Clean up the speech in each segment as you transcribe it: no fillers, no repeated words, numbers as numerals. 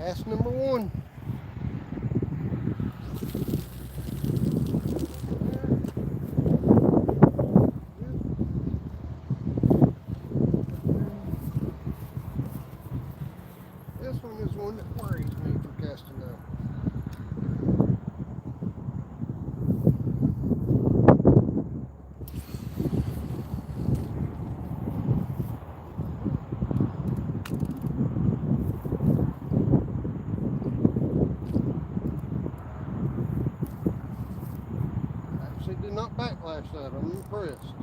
Cast number one. This one is one that worries me for casting out. Actually did not backlash that. I'm impressed.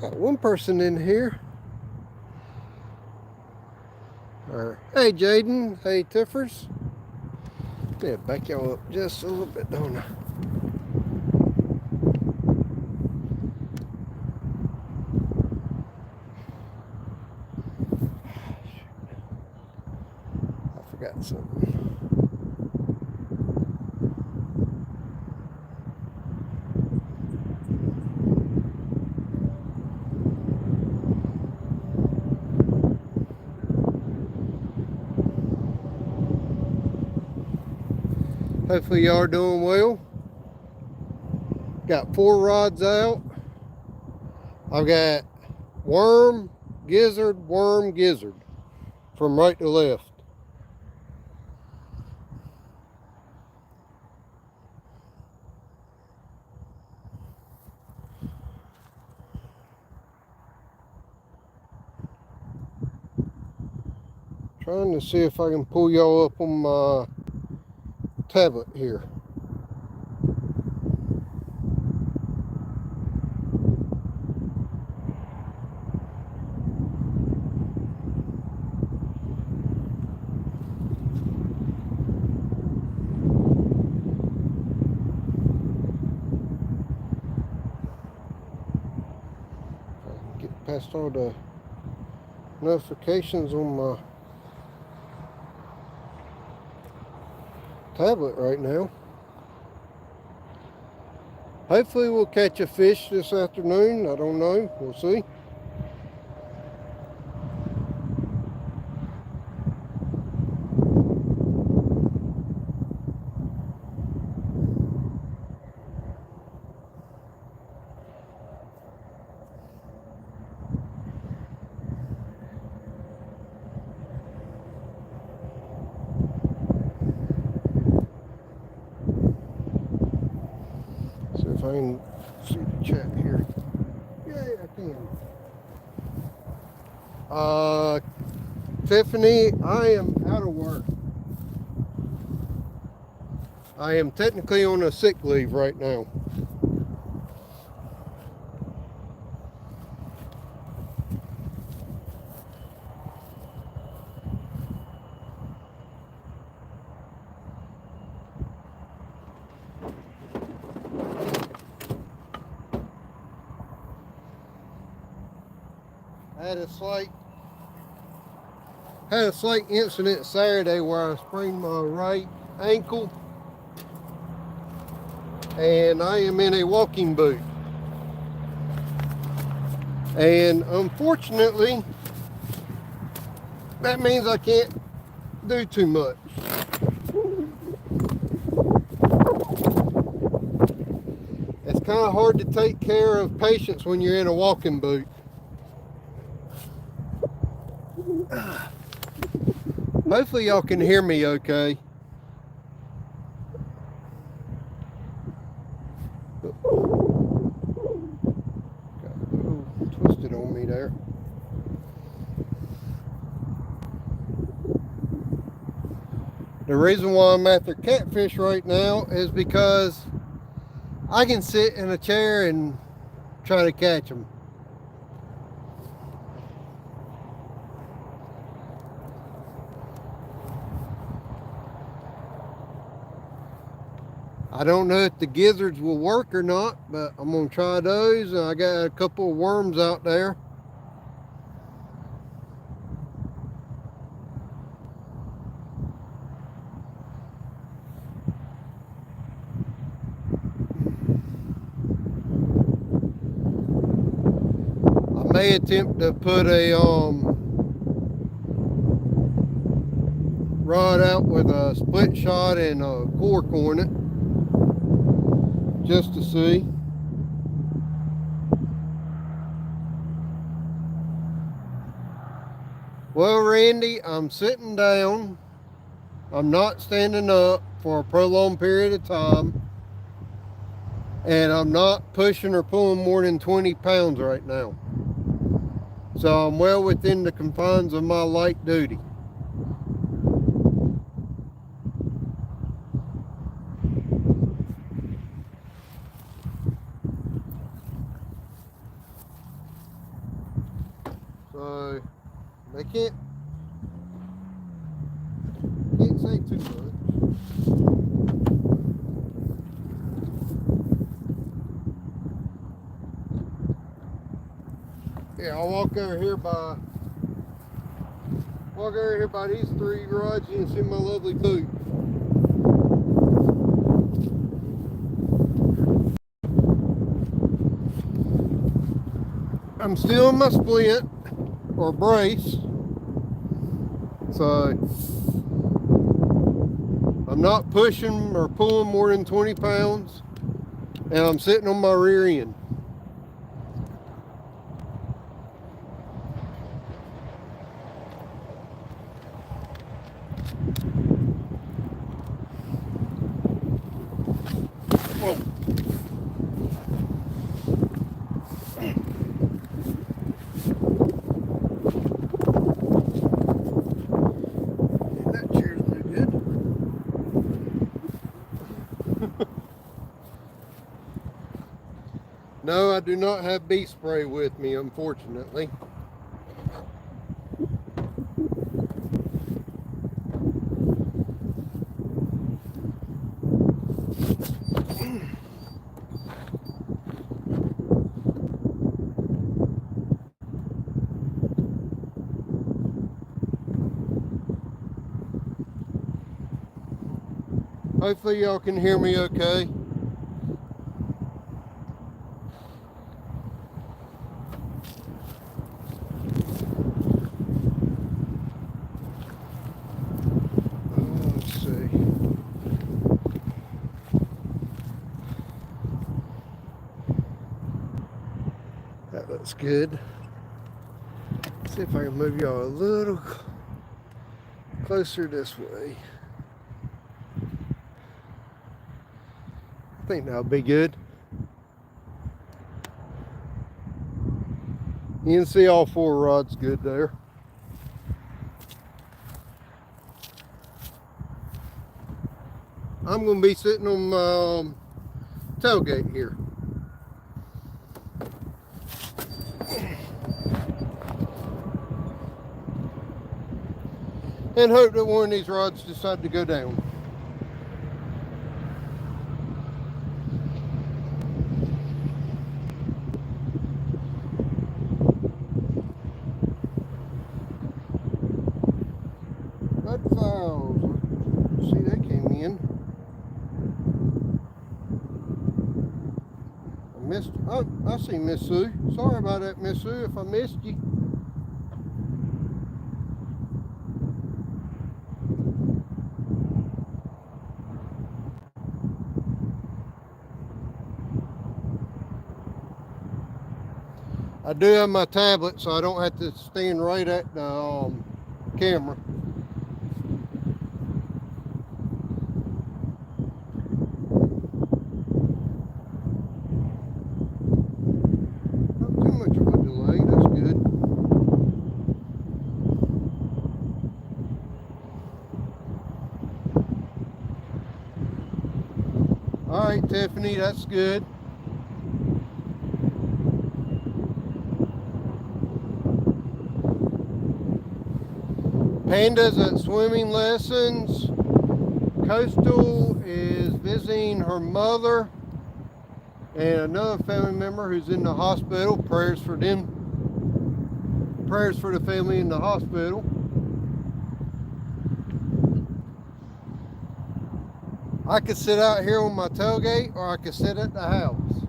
Got one person in here. Hey Jaden, hey Tiffers. Yeah, back y'all up just a little bit, don't I? I forgot something. Hopefully y'all are doing well. Got 4 rods out. I've got worm, gizzard, from right to left. Trying to see if I can pull y'all up on my tablet here. Get past all the notifications on my tablet right now. Hopefully we'll catch a fish this afternoon. I don't know. We'll see. See if I can see the chat here. Yeah, I can. Tiffany, I am out of work. I am technically on a sick leave right now. I had a slight incident Saturday where I sprained my right ankle, and I am in a walking boot. And unfortunately, that means I can't do too much. It's kind of hard to take care of patients when you're in a walking boot. Hopefully y'all can hear me okay. Got a little twisted on me there. The reason why I'm after catfish right now is because I can sit in a chair and try to catch them. I don't know if the gizzards will work or not, but I'm gonna try those. I got a couple of worms out there. I may attempt to put a rod out with a split shot and a cork on it, just to see. Well, Randy, I'm sitting down. I'm not standing up for a prolonged period of time. And I'm not pushing or pulling more than 20 pounds right now. So I'm well within the confines of my light duty. So they can't say too much. Yeah, I'll walk over here by these three rods. You can see my lovely boot. I'm still in my splint or brace, so I'm not pushing or pulling more than 20 pounds, and I'm sitting on my rear end. Whoa. That chair's no good. No, I do not have bee spray with me, unfortunately. Hopefully y'all can hear me okay. Let's see. That looks good. Let's see if I can move y'all a little closer this way. I think that'll be good. You can see all four rods good there. I'm going to be sitting on my tailgate here. And hope that one of these rods decide to go down. Red fowls. See, they came in. I Esther. Oh, I see Miss Sue. Sorry about that, Miss Sue, if I missed you. I do have my tablet, so I don't have to stand right at the camera. Not too much of a delay, that's good. All right, Tiffany, that's good. Panda's at swimming lessons. Coastal is visiting her mother and another family member who's in the hospital. Prayers for them. Prayers for the family in the hospital. I could sit out here on my tailgate, or I could sit at the house.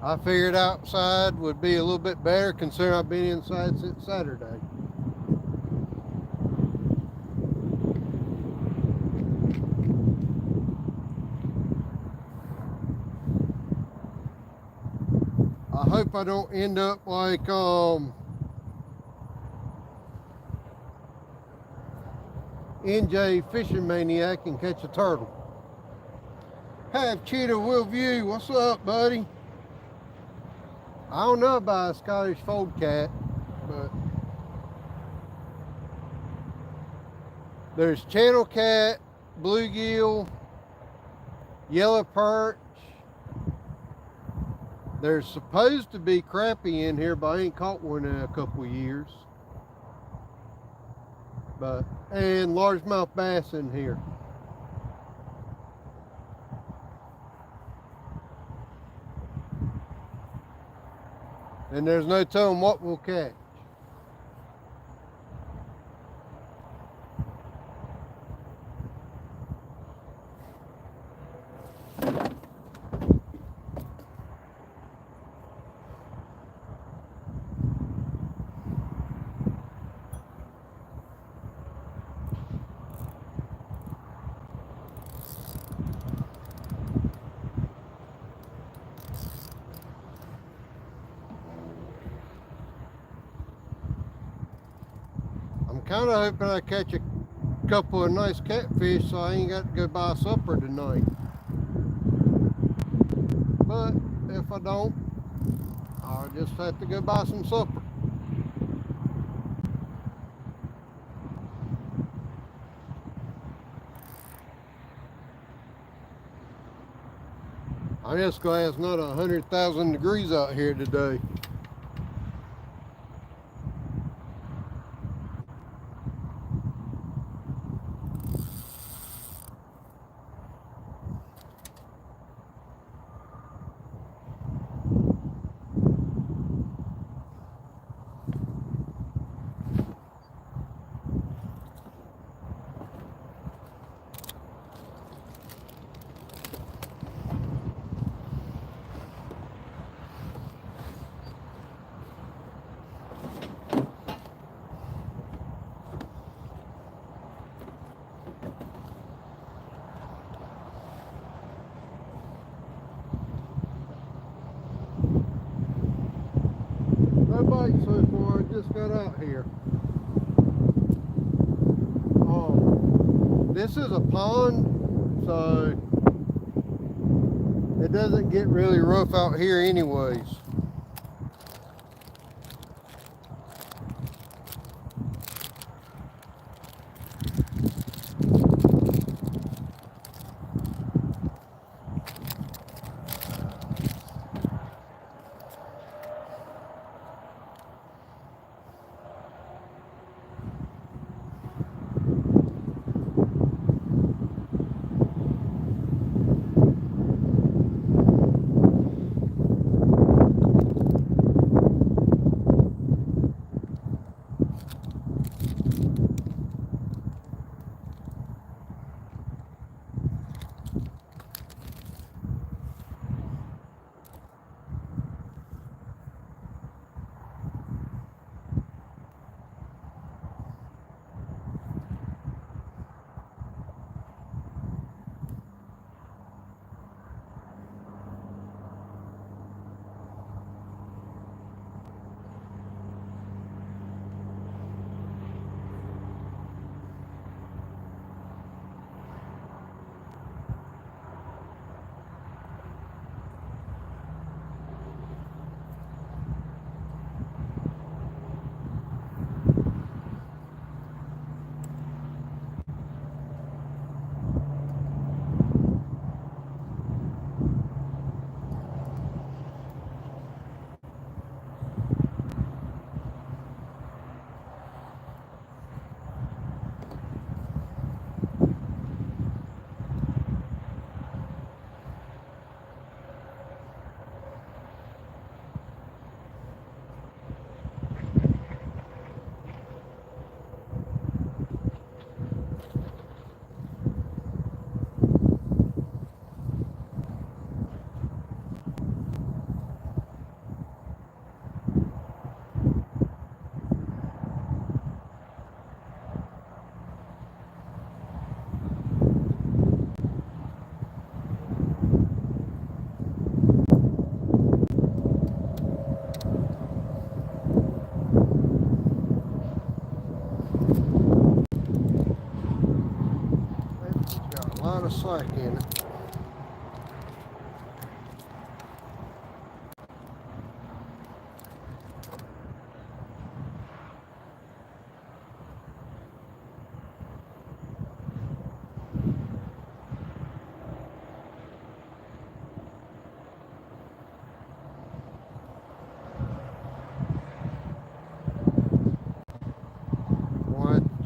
I figured outside would be a little bit better considering I've been inside since Saturday. I hope I don't end up like NJ Fishing Maniac and catch a turtle. Have Cheetah Will View, what's up, buddy? I don't know about a Scottish fold cat, but there's channel cat, bluegill, yellow perch. There's supposed to be crappie in here, but I ain't caught one in a couple of years. And largemouth bass in here. And there's no telling what we'll catch. Kind of hoping I catch a couple of nice catfish so I ain't got to go buy supper tonight. But if I don't, I'll just have to go buy some supper. I'm just glad it's not 100,000 degrees out here today. No bite so far, I just got out here. This is a pond, so it doesn't get really rough out here anyways. lot of slack in it.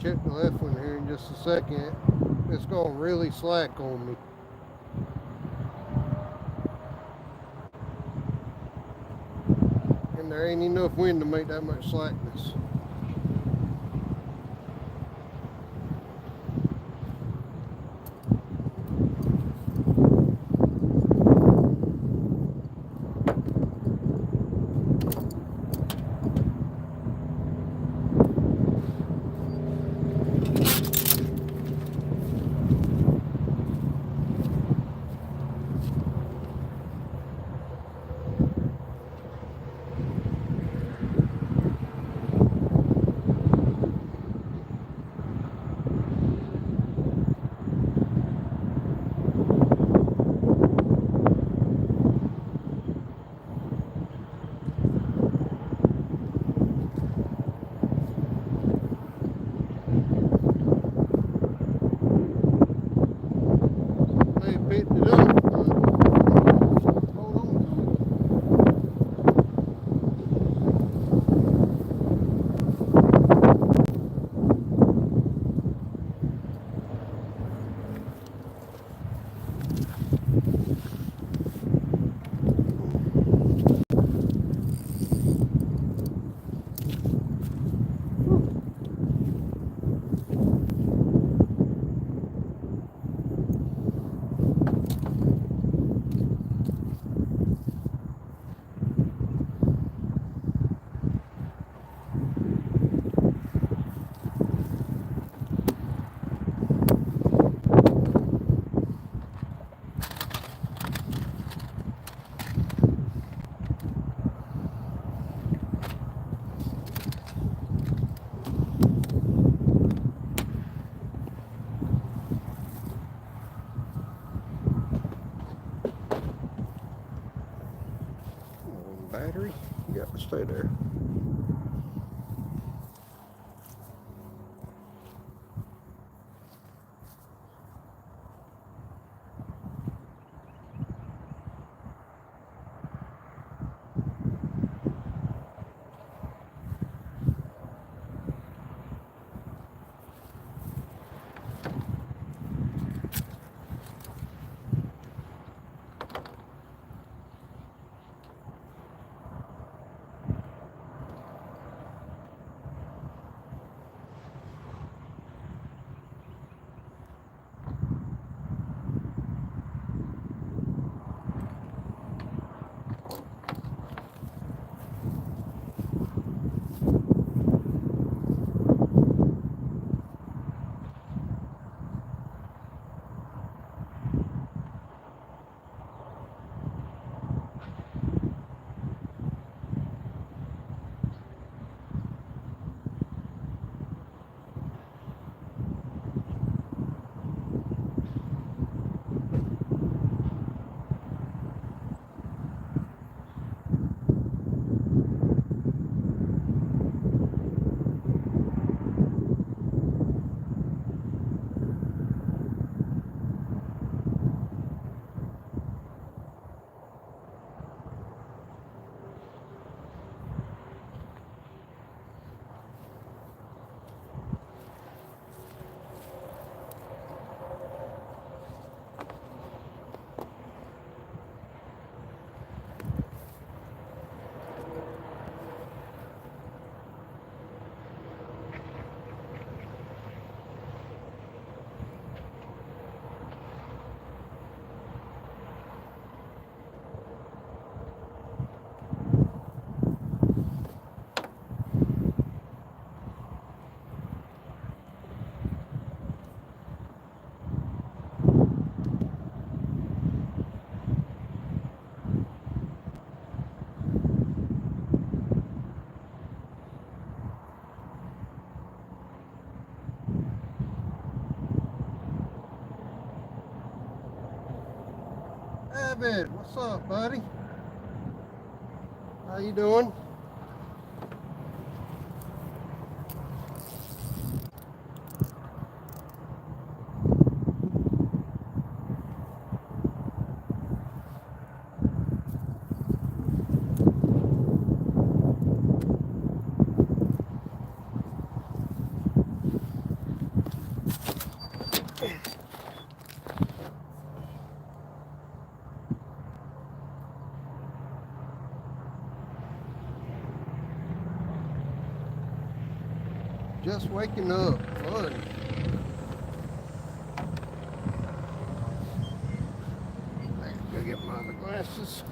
Check the left one here in just a second. It's going to really slack on me. And there ain't enough wind to make that much slackness. Picked it up, but hold on battery. You got to stay there. David, what's up, buddy? How you doing? Just waking up. Fun. Go get my other glasses.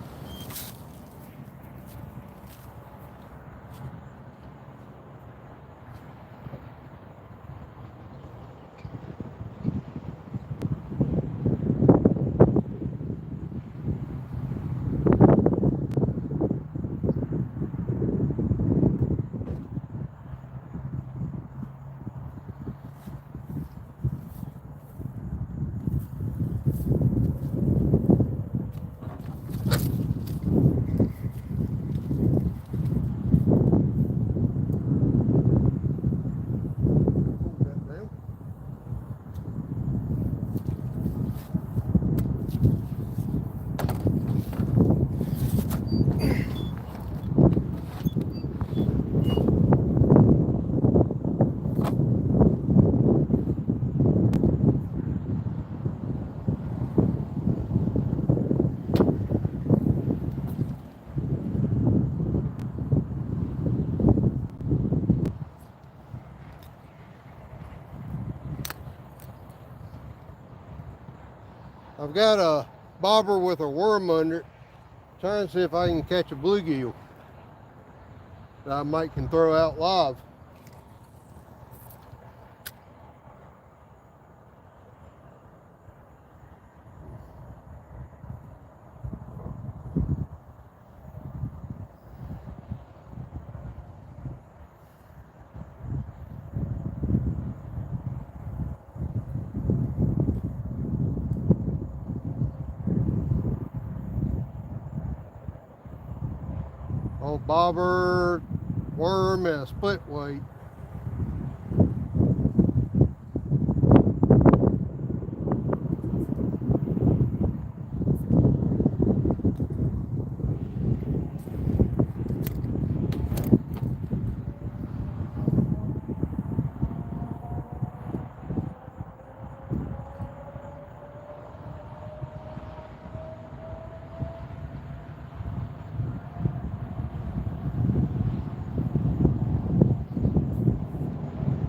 I've got a bobber with a worm under it. Trying to see if I can catch a bluegill that I might can throw out live. Old bobber, worm, and a split weight.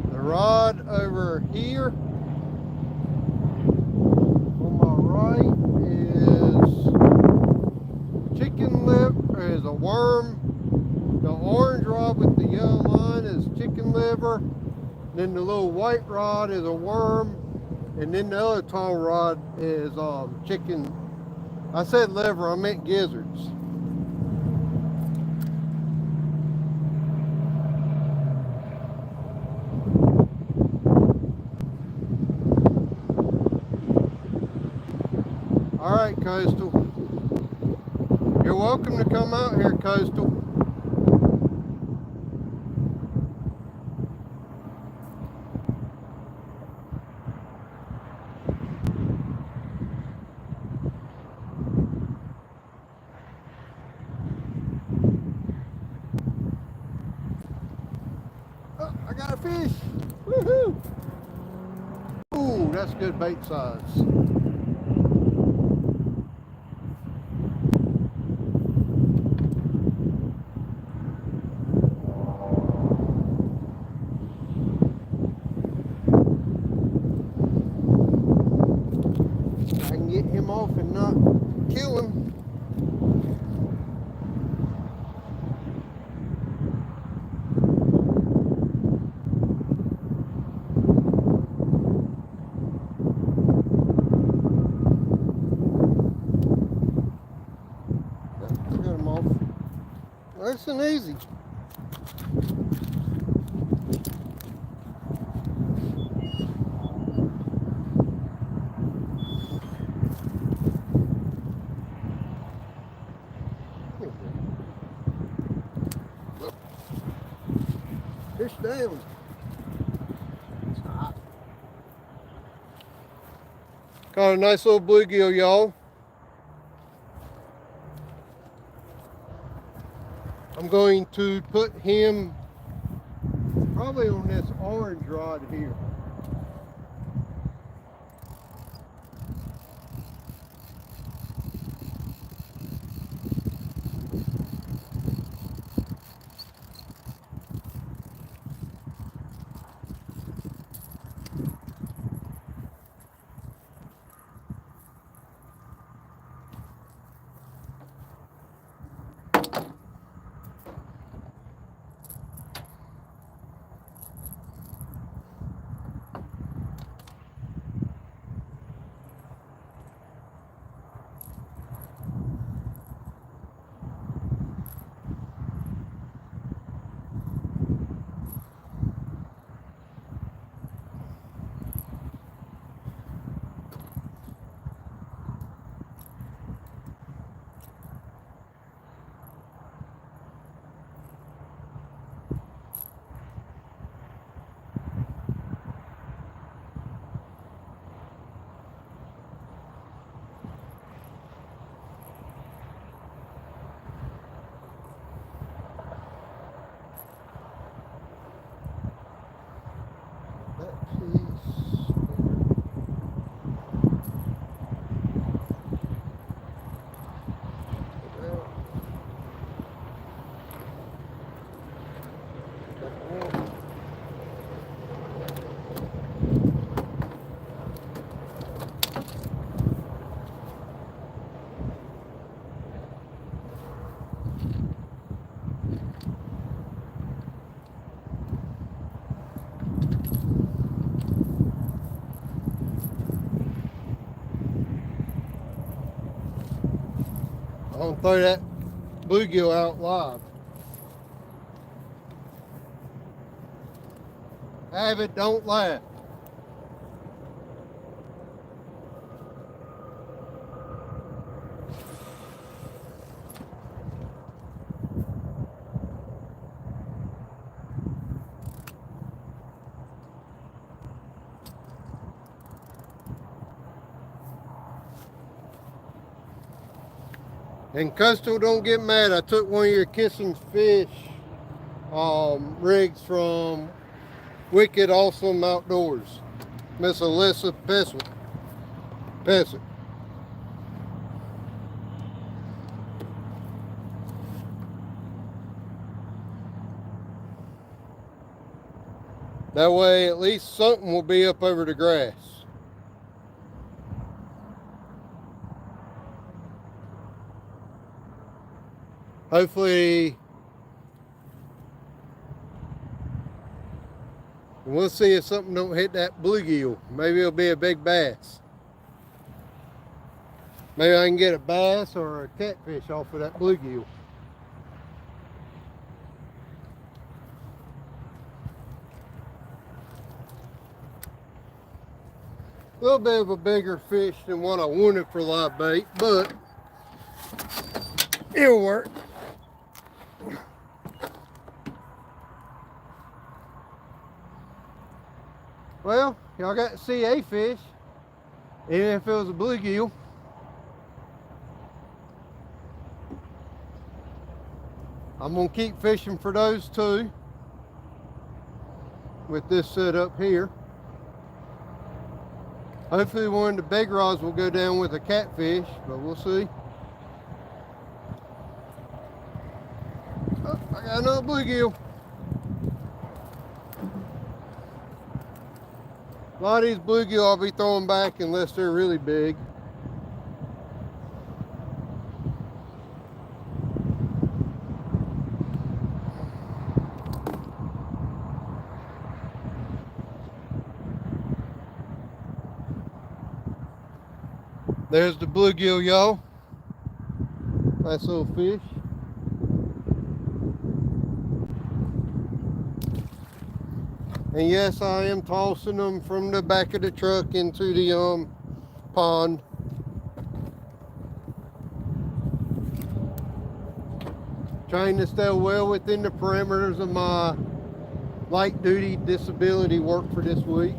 Rod over here on my right is chicken liver, is a worm. The orange rod with the yellow line is chicken liver. Then the little white rod is a worm, and then the other tall rod is chicken. I said liver, I meant gizzards. All right, Coastal. You're welcome to come out here, Coastal. Oh, I got a fish. Woohoo! Ooh, that's good bait size. I can get him off and not kill him. Got him off. Nice and easy. Fish down. It's hot. Got a nice little bluegill, y'all. I'm going to put him probably on this orange rod here. I'm gonna throw that bluegill out live. Have it, don't laugh. And Coastal, don't get mad. I took one of your kissing fish rigs from Wicked Awesome Outdoors. Miss Alyssa Pessick. That way at least something will be up over the grass. Hopefully, we'll see if something don't hit that bluegill. Maybe it'll be a big bass. Maybe I can get a bass or a catfish off of that bluegill. A little bit of a bigger fish than what I wanted for live bait, but it'll work. Well, y'all got to see a fish, even if it was a bluegill. I'm going to keep fishing for those too with this setup here. Hopefully one of the big rods will go down with a catfish, but we'll see. Oh, I got another bluegill. A lot of these bluegill I'll be throwing back unless they're really big. There's the bluegill, y'all. Nice little fish. And yes, I am tossing them from the back of the truck into the pond. Trying to stay well within the parameters of my light duty disability work for this week.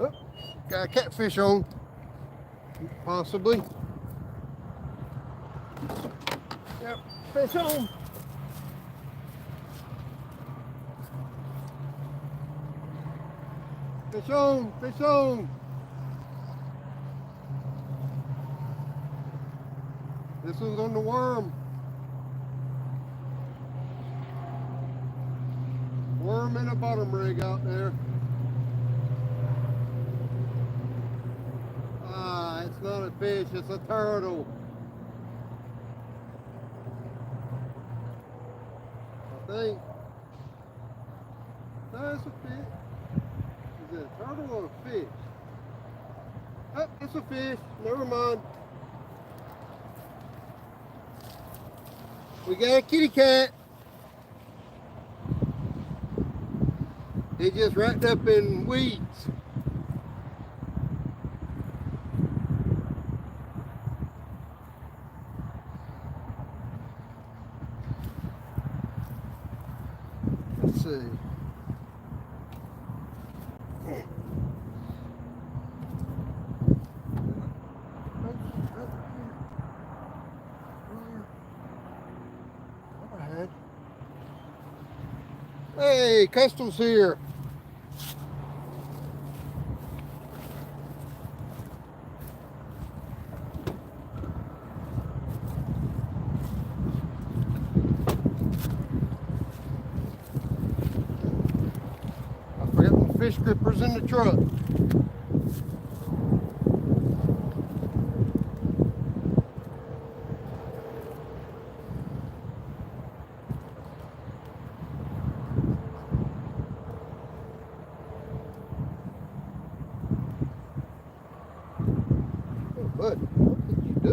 Oh, got a catfish on, possibly. Yep, fish on. Fish on, fish on. This one's on the worm. Worm in a bottom rig out there. Ah, it's not a fish, it's a turtle. I think. No, it's a fish. Is it a turtle or a fish? Oh, it's a fish. Never mind. We got a kitty cat. He just wrapped up in weeds. Let's see. Hey, Customs here. I forgot my fish grippers in the truck. Bud, what did you do?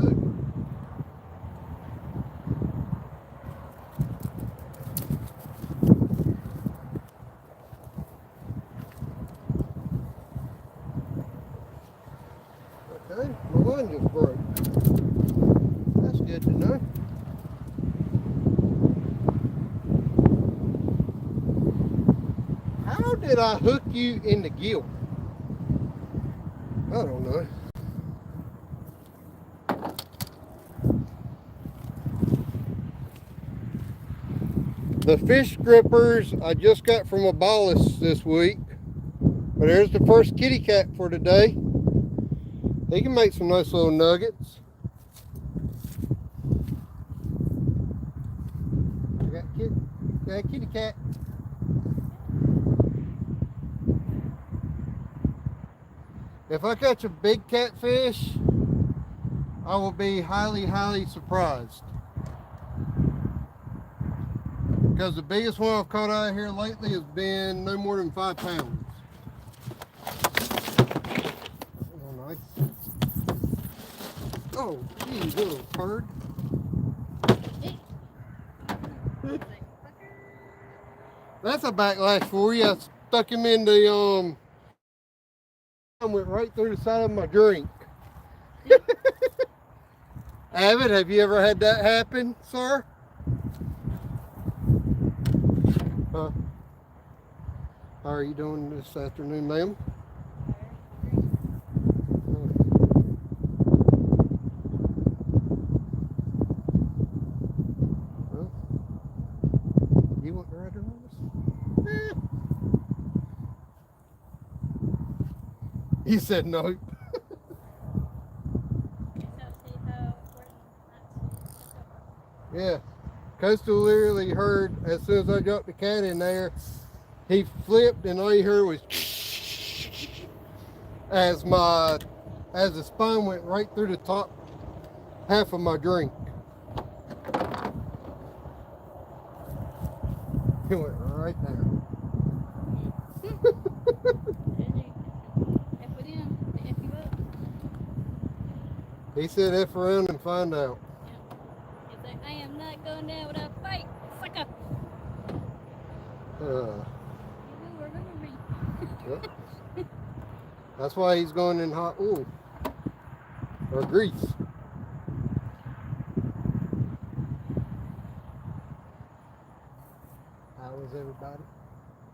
Okay, my line just broke. That's good to know. How did I hook you in the gill? I don't know. The fish grippers I just got from a ballast this week. But there's the first kitty cat for today. He can make some nice little nuggets. Got a kitty cat. If I catch a big catfish, I will be highly, highly surprised. Because the biggest one I've caught out here lately has been no more than 5 pounds. Oh, nice. Oh, geez, little bird. That's a backlash for you. I stuck him in the, went right through the side of my drink. Avid, have you ever had that happen, sir? How are you doing this afternoon, ma'am? Well, you want to ride on this? You said no. Yeah. Coastal literally heard, as soon as I dropped the cat in there, he flipped and all you heard was as the spine went right through the top half of my drink. He went right there. He said F around and find out. Yeah. He's like, I am not going down without a fight, sucker. You will remember me. Yep. That's why he's going in hot oil or grease. How was everybody?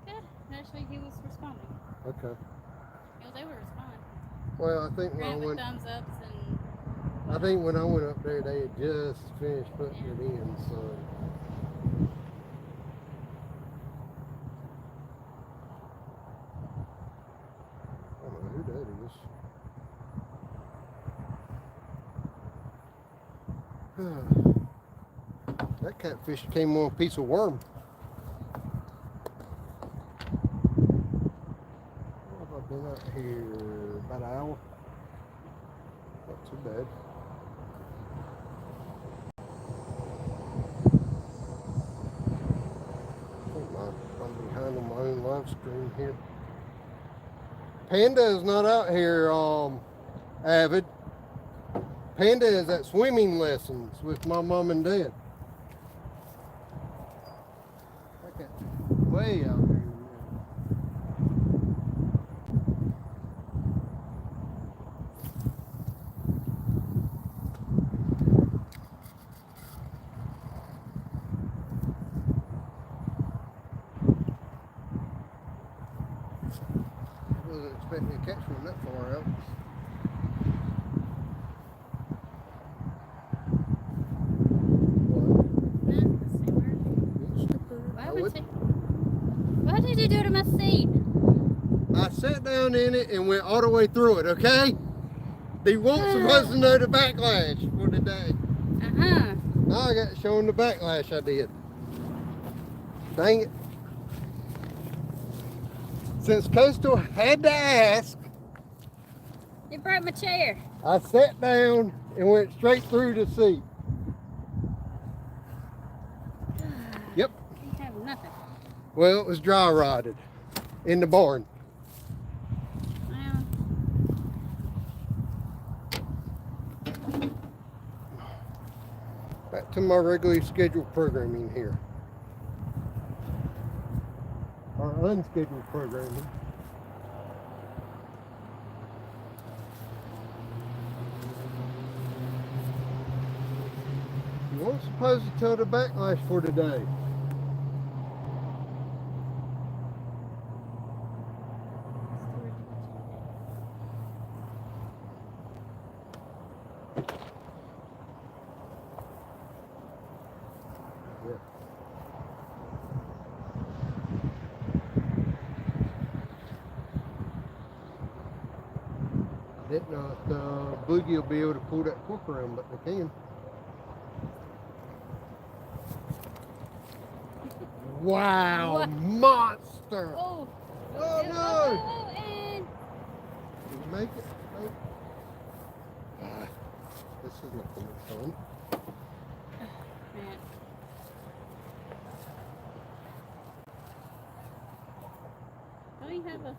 Good. Actually, he was responding. Okay. He was able to respond. Well, I think when I went, thumbs ups and. I think when I went up there, they had just finished putting it in, so. I don't know who that is. That catfish came on a piece of worm. What have I been out here? About an hour? Not too bad. I'm behind on my own live stream here. Panda is not out here, Avid. Panda is at swimming lessons with my mom and dad. Okay, way out there. I wasn't expecting to catch one that far out. What did you do to my seat? I sat down in it and went all the way through it, okay? They weren't supposed to know the backlash for the day. Now I got shown the backlash I did. Dang it. Since Coastal had to ask, You broke my chair. I sat down and went straight through the seat. Yep. You have nothing. Well, it was dry rotted in the barn. Well. Back to my regularly scheduled programming here. Or unscheduled programming. You weren't supposed to tell the backlash for today. Didn't know if Boogie will be able to pull that hook around, but they can. Wow, what? Monster! Oh, oh no! Oh, and... Did you make it? This is not going to be fun. Man. Don't you have a...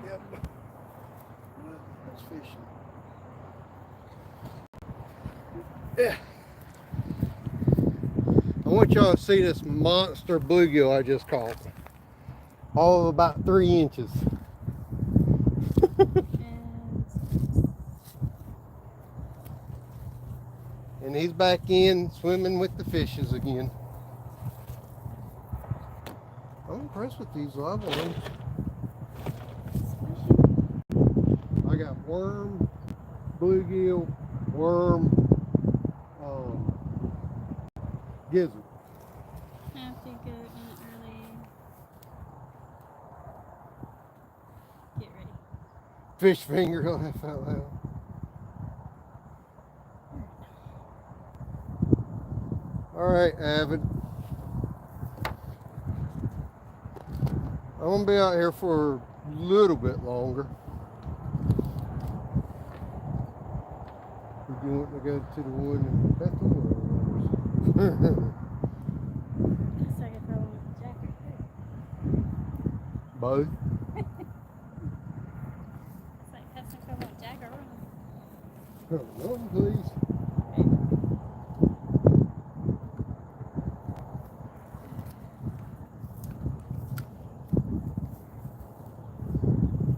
Yep. That's fishing. Yeah. I want y'all to see this monster bluegill I just caught. All of about 3 inches. And he's back in swimming with the fishes again. I'm impressed with these live ones. I got worm, bluegill, worm, gizzard. Have to go in early. Get ready. Fish finger, laugh out loud. All right, Avid. I'm gonna be out here for a little bit longer. We're going to go to the one in Bethel. Looks like I throw on a jacket too. Both. It's like custom throw on jack or rum. One, please.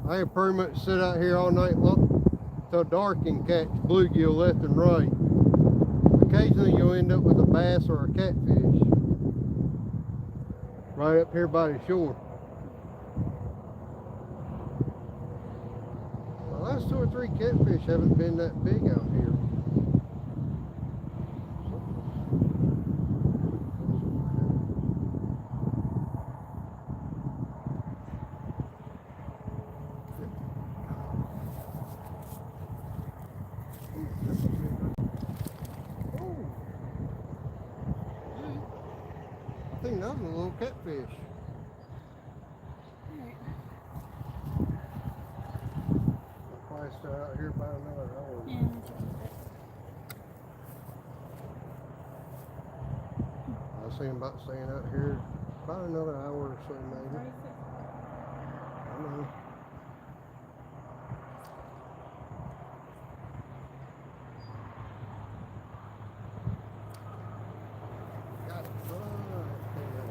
I can pretty much sit out here all night long till dark and catch bluegill left and right. Occasionally you'll end up with a bass or a catfish right up here by the shore. The last 2 or 3 catfish haven't been that big out here. I think that was a little catfish. I'll probably stay out here about another hour. Yeah, I was thinking about staying out here about another hour or so maybe. I know. Got it right there.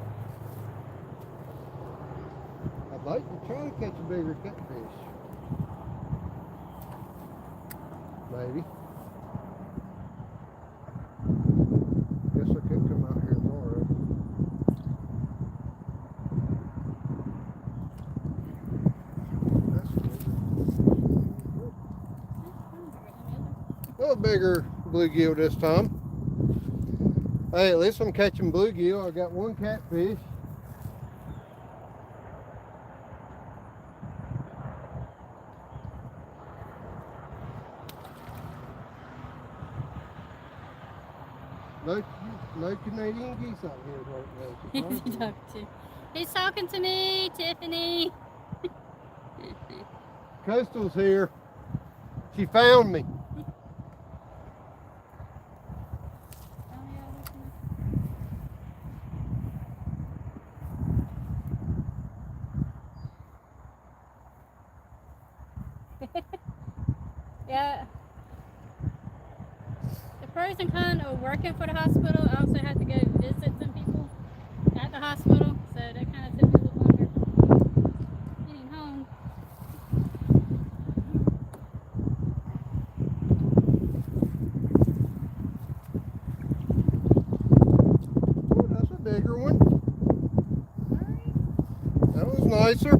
I'd like to try to catch a bigger catfish. Maybe. Guess I could come out here tomorrow. That's good. A little bigger bluegill this time. Hey, at least I'm catching bluegill. I got 1 catfish. No Canadian geese out here right now. Who's he talking to? He's talking to me, Tiffany. Coastal's here. She found me. Yeah. The pros and cons of working for the hospital, I also had to go visit some people at the hospital, so that kind of took me a little longer getting home. Oh, that's a bigger one. That was nicer.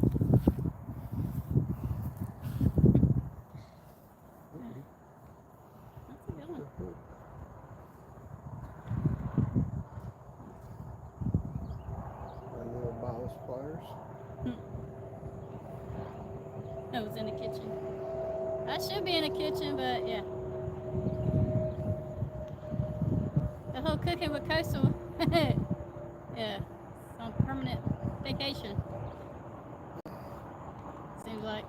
That's a good one. And little ballast pliers. That was in the kitchen. I should be in the kitchen, but yeah. The whole cooking with Coastal. Yeah. It's on permanent vacation. Seems like.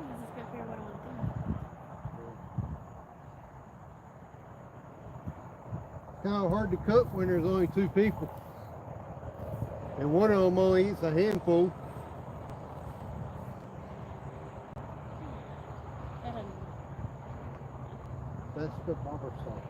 Let's just go figure what I want to do. Kind of hard to cook when there's only 2 people. And one of them only eats a handful. That's the barber sauce.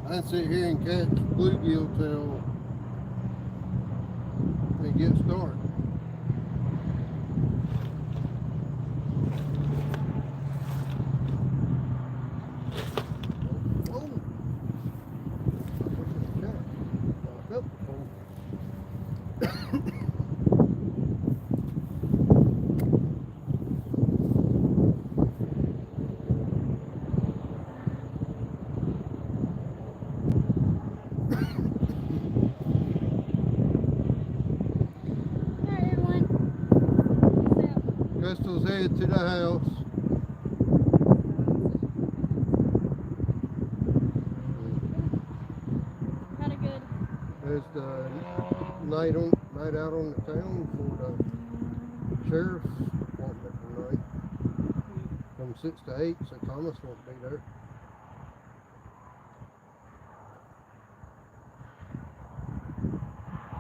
I sit here and catch bluegill till they get started. Oh. Crystal's headed to the house. Had a good. It's the night out on the town for the sheriff's department tonight. From 6 to 8, so Thomas won't be there.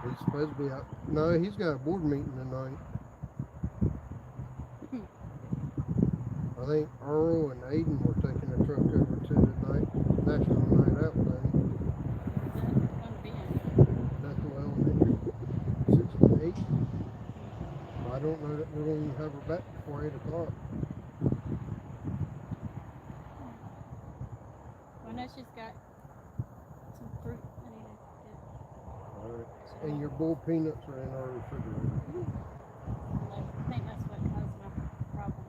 He's supposed to be out. No, he's got a board meeting tonight. I think Earl and Aiden were taking a truck over to the National Night Out thing. Bethel Elementary, 6 to 8. I don't know that we're going to have her back before 8 o'clock. I know she's got some fruit I need to get. Alright. And your boiled peanuts are in our refrigerator. I think that's what caused my problem.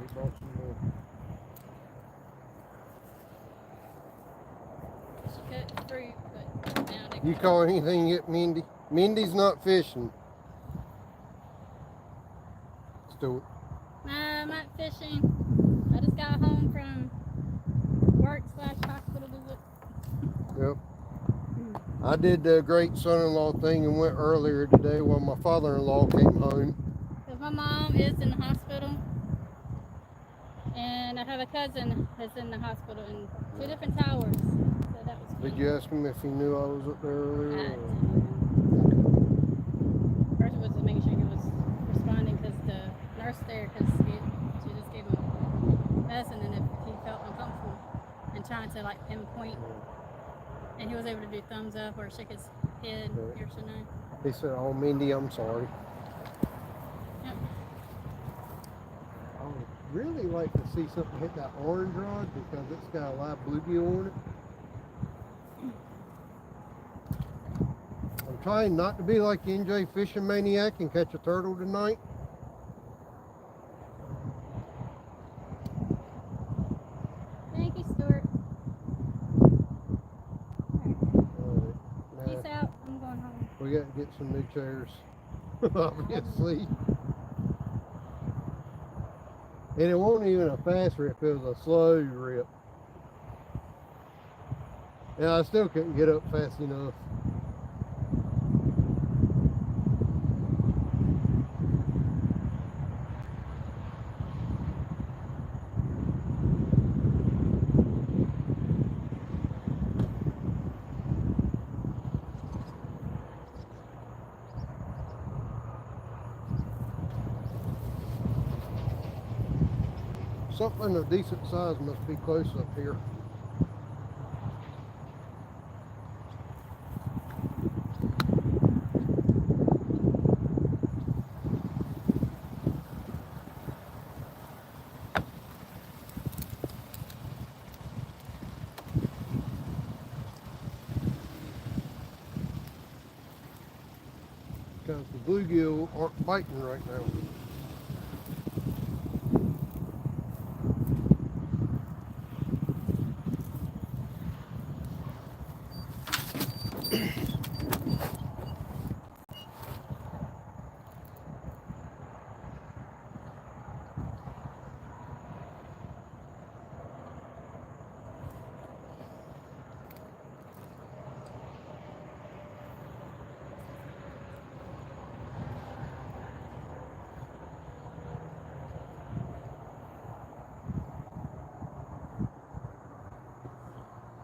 He brought some more. She cut fruit, but now they You call anything get Mindy? Mindy's not fishing. Still. I'm not fishing. I just got home from work/hospital visit. Yep. I did the great son-in-law thing and went earlier today while my father-in-law came home. Because my mom is in the hospital. And I have a cousin that's in the hospital in 2 different towers. So that was fun. Did you ask him if he knew I was up there earlier? I First was to make sure he was responding because the nurse there, because she just gave him medicine, and if he felt uncomfortable and trying to like pinpoint, and he was able to do thumbs up or shake his head, yes or no. He said, "Oh, Mindy, I'm sorry." Yep. I would really like to see something hit that orange rod because it's got a live bluegill on it. I'm trying not to be like the NJ fishing maniac and catch a turtle tonight. Thank you, Stuart. Nah, Peace out. I'm going home. we got to get some new chairs, obviously. And it wasn't even a fast rip, it was a slow rip. And I still couldn't get up fast enough. Something of decent size must be close up here. Because the bluegill aren't biting right now.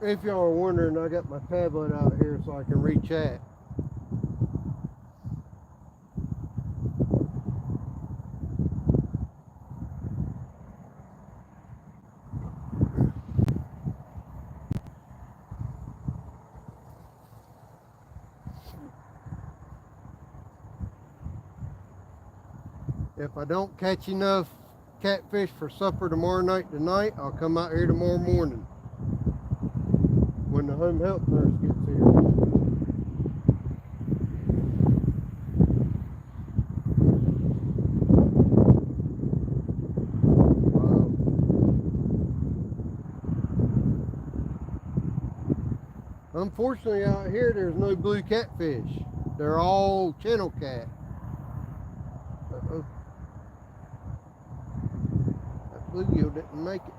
If y'all are wondering, I got my tablet out here so I can read chat. If I don't catch enough catfish for supper tomorrow night tonight, I'll come out here tomorrow morning when the home health nurse gets here. Wow. Unfortunately out here there's no blue catfish. they're all channel cat. Uh-oh. That bluegill didn't make it.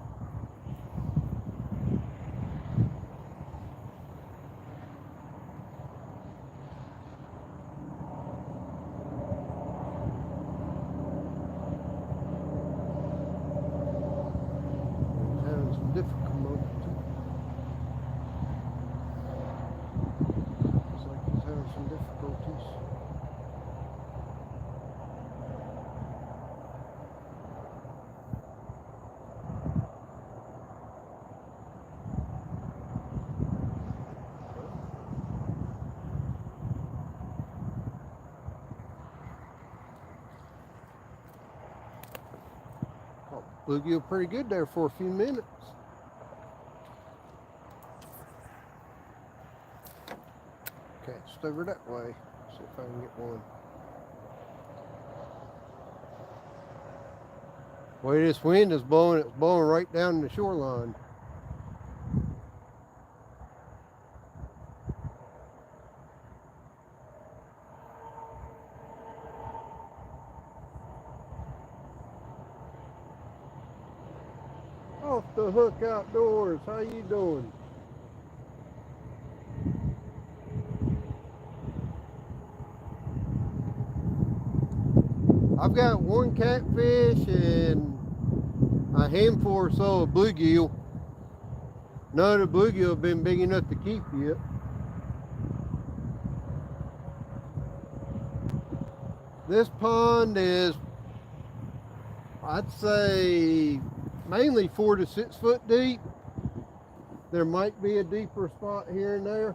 Having some difficulty. Looks like he's having some difficulties. Caught bluegill pretty good there for a few minutes. Cast over that way. See if I can get one. The way this wind is blowing, it's blowing right down the shoreline. Off the hook outdoors. How you doing? I've got one catfish and a handful or so of bluegill. None of the bluegill have been big enough to keep yet. This pond is, I'd say, mainly 4 to 6 foot deep. There might be a deeper spot here and there.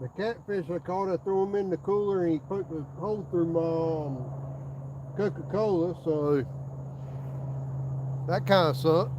The catfish I caught, I threw them in the cooler and he poked the hole through my Coca-Cola, so that kind of sucked.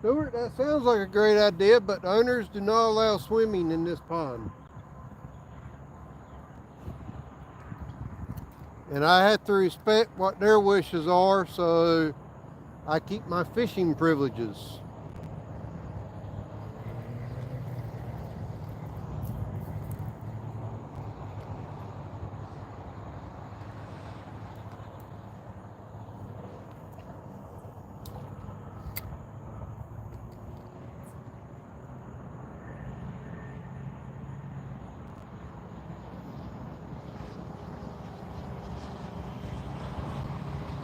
Stuart, that sounds like a great idea, but the owners do not allow swimming in this pond. And I have to respect what their wishes are, so I keep my fishing privileges.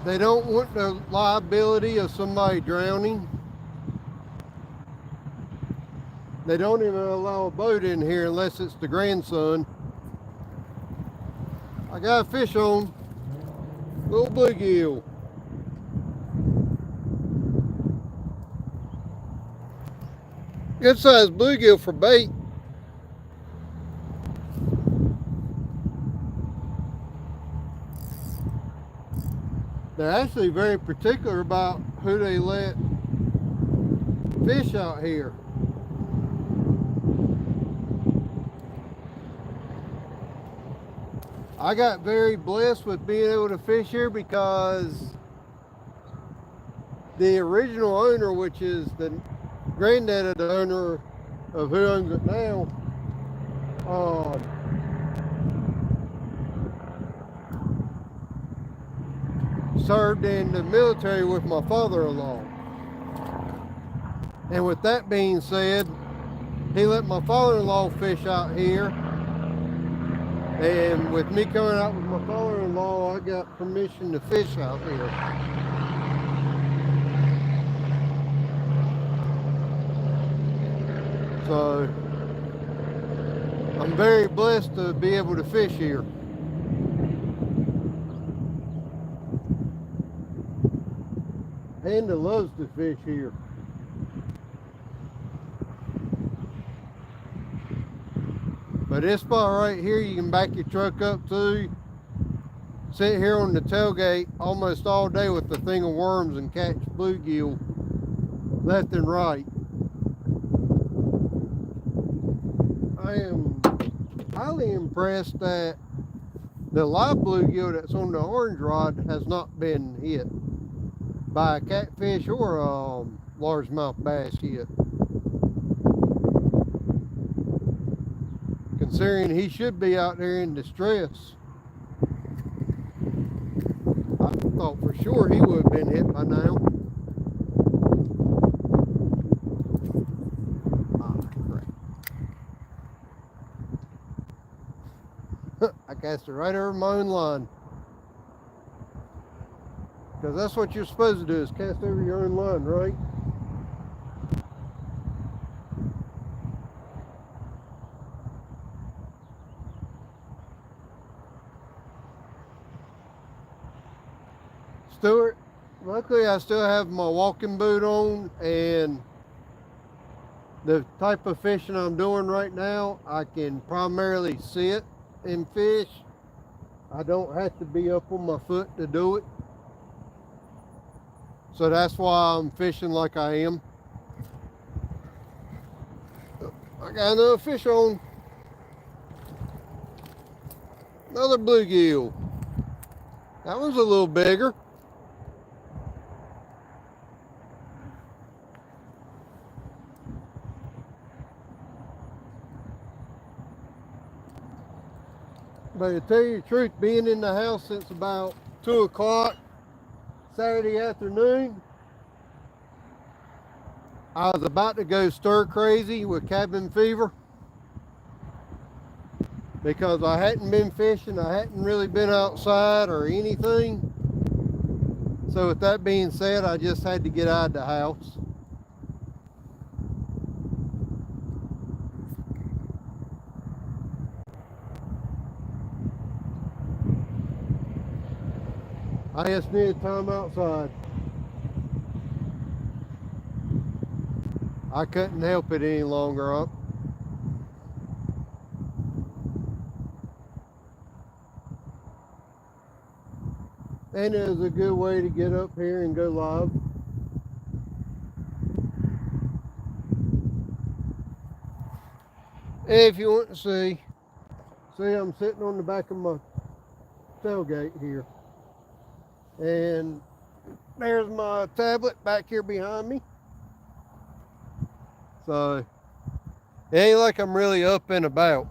They don't want the liability of somebody drowning. They don't even allow a boat in here unless it's the grandson. I got a fish on. Little bluegill. Good sized bluegill for bait. They're actually very particular about who they let fish out here. I got very blessed with being able to fish here because the original owner, which is the granddad of the owner of who owns it now, served in the military with my father-in-law. And with that being said, he let my father-in-law fish out here. And with me coming out with my father-in-law, I got permission to fish out here. So I'm very blessed to be able to fish here. Hannah loves to fish here. But this spot right here, you can back your truck up to, sit here on the tailgate almost all day with a thing of worms and catch bluegill left and right. I am highly impressed that the live bluegill that's on the orange rod has not been hit by a catfish or a largemouth bass yet. Considering he should be out there in distress. I thought for sure he would have been hit by now. Ah, crap. I cast it right over my own line. Because that's what you're supposed to do, is cast over your own line, right? Stuart, luckily I still have my walking boot on, and the type of fishing I'm doing right now, I can primarily sit and fish. I don't have to be up on my foot to do it. So that's why I'm fishing like I am. I got another fish on. Another bluegill. That one's a little bigger. But to tell you the truth, being in the house since about 2 o'clock Saturday afternoon, I was about to go stir crazy with cabin fever because I hadn't been fishing, I hadn't really been outside or anything. So with that being said, I just had to get out of the house. I just needed time outside. I couldn't help it any longer. And it was a good way to get up here and go live. If you want to see I'm sitting on the back of my tailgate here. And there's my tablet back here behind me. So it ain't like I'm really up and about.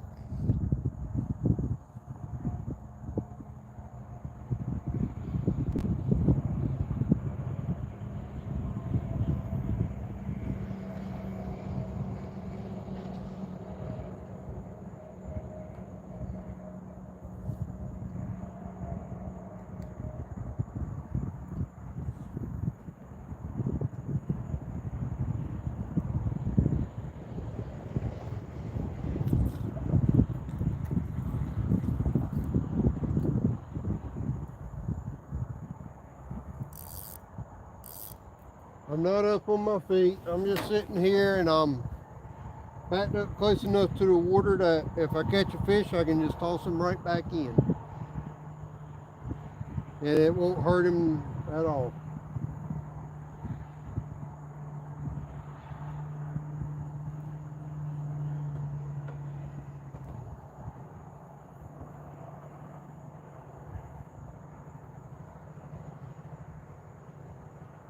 I'm not up on my feet. I'm just sitting here and I'm backed up close enough to the water that if I catch a fish, I can just toss him right back in. And it won't hurt him at all.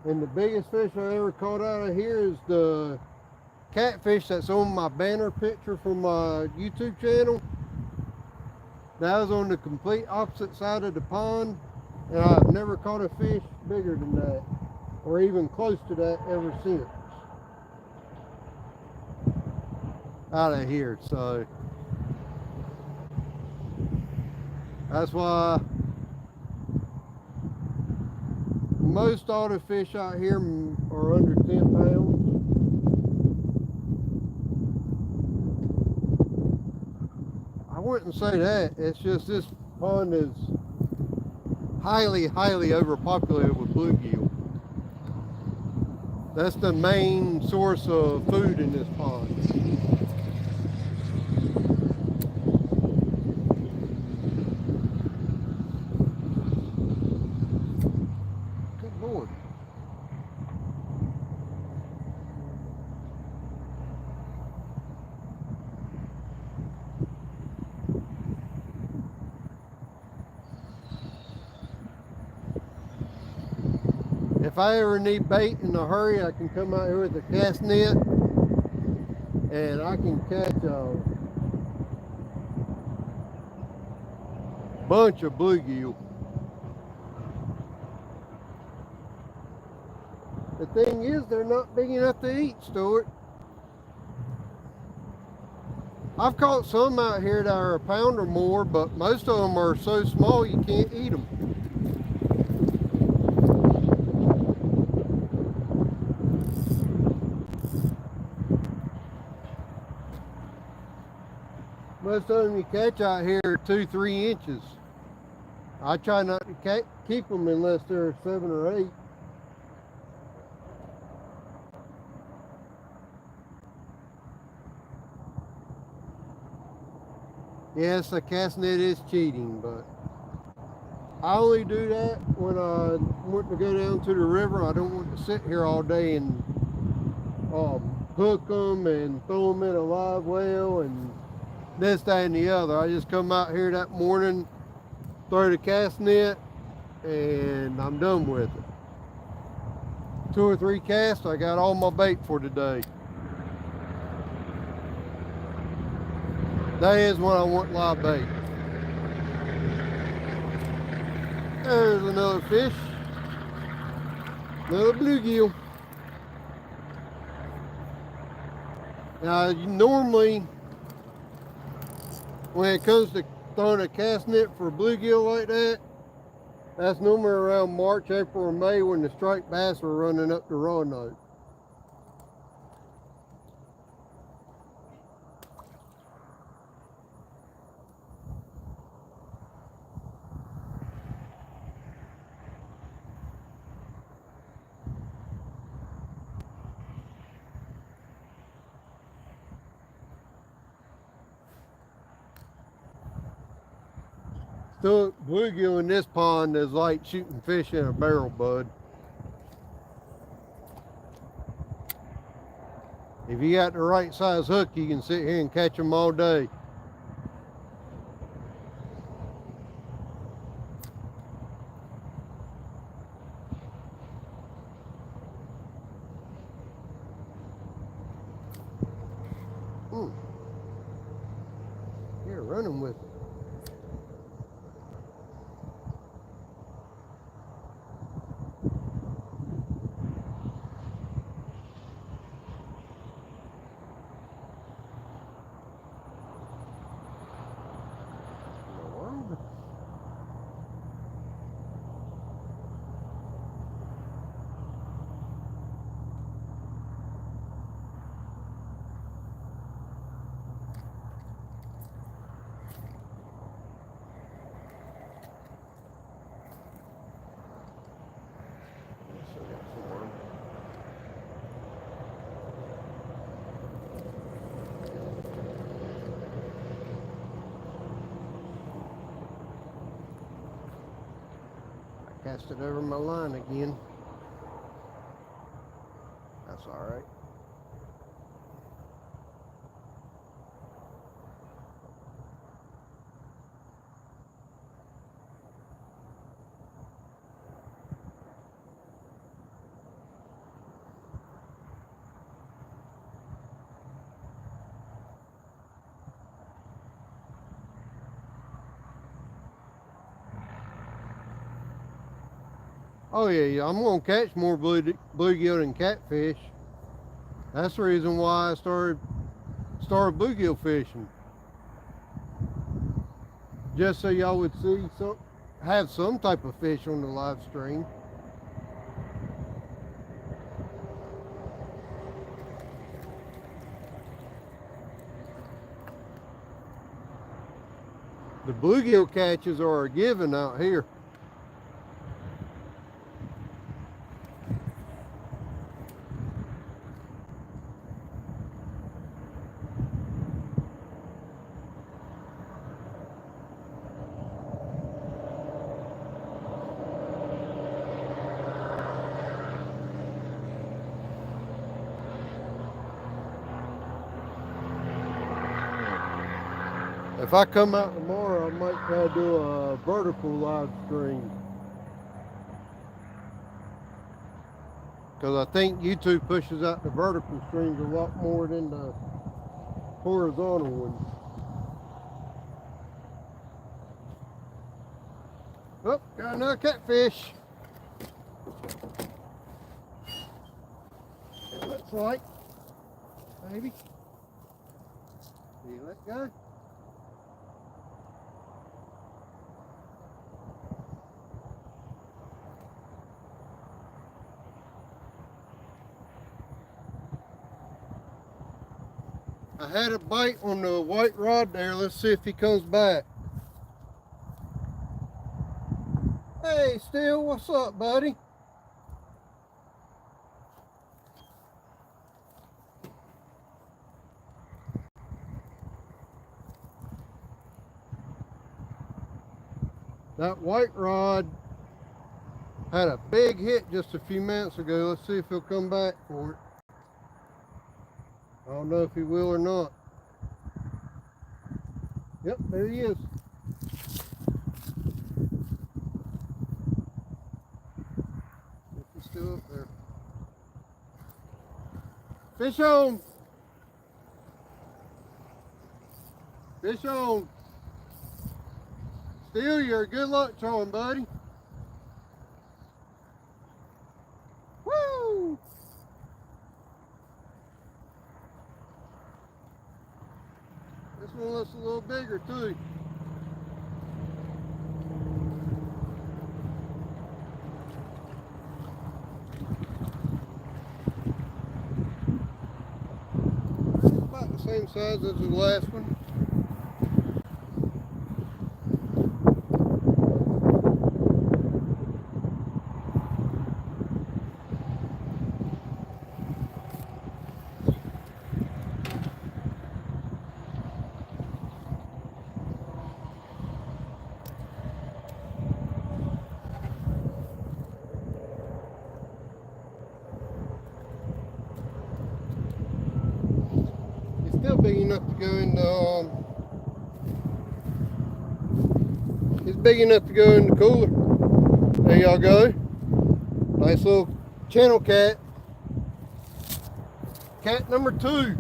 And the biggest fish I ever caught out of here is the catfish that's on my banner picture from my YouTube channel. That was on the complete opposite side of the pond, and I've never caught a fish bigger than that, or even close to that ever since. Out of here, so That's why most auto fish out here are under 10 pounds. I wouldn't say that. It's just this pond is highly overpopulated with bluegill. That's the main source of food in this pond. Good Lord. If I ever need bait in a hurry, I can come out here with a cast net and I can catch a bunch of bluegill. The thing is, they're not big enough to eat, Stuart. I've caught some out here that are a pound or more, but most of them are so small you can't eat them. Most of them you catch out here are 2-3 inches. I try not to keep them unless they're 7 or 8. Yes, a cast net is cheating, but I only do that when I want to go down to the river. I don't want to sit here all day and hook them and throw them in a live well and this, that, and the other. I just come out here that morning, throw the cast net, and I'm done with it. 2 or 3 casts, I got all my bait for today. That is when I want live bait. There's another fish. Another bluegill. Now, normally, when it comes to throwing a cast net for a bluegill like that, that's normally around March, April, or May when the striped bass are running up the Roanoke. Still, bluegill in this pond is like shooting fish in a barrel, bud. If you got the right size hook, you can sit here and catch them all day. You're running with it. Cast it over my line again. That's all right. Oh yeah, I'm gonna catch more bluegill than catfish. That's the reason why I started bluegill fishing. just so y'all would see have some type of fish on the live stream. The bluegill catches are a given out here. If I come out tomorrow, I might try to do a vertical live stream. Because I think YouTube pushes out the vertical streams a lot more than the horizontal ones. Oh, got another catfish. It looks like. Maybe. See, let go. I had a bite on the white rod there. Let's see if he comes back. Hey, Steele, what's up, buddy? That white rod had a big hit just a few minutes ago. Let's see if he'll come back for it. I don't know if he will or not. Yep, there he is. If he's still up there. Fish on! Fish on! Steele, you're a good luck charm, buddy. Woo! This one looks a little bigger too. It's about the same size as the last one. Still big enough to go in the it's big enough to go in the cooler. There y'all go. Nice little channel cat. Cat number 2.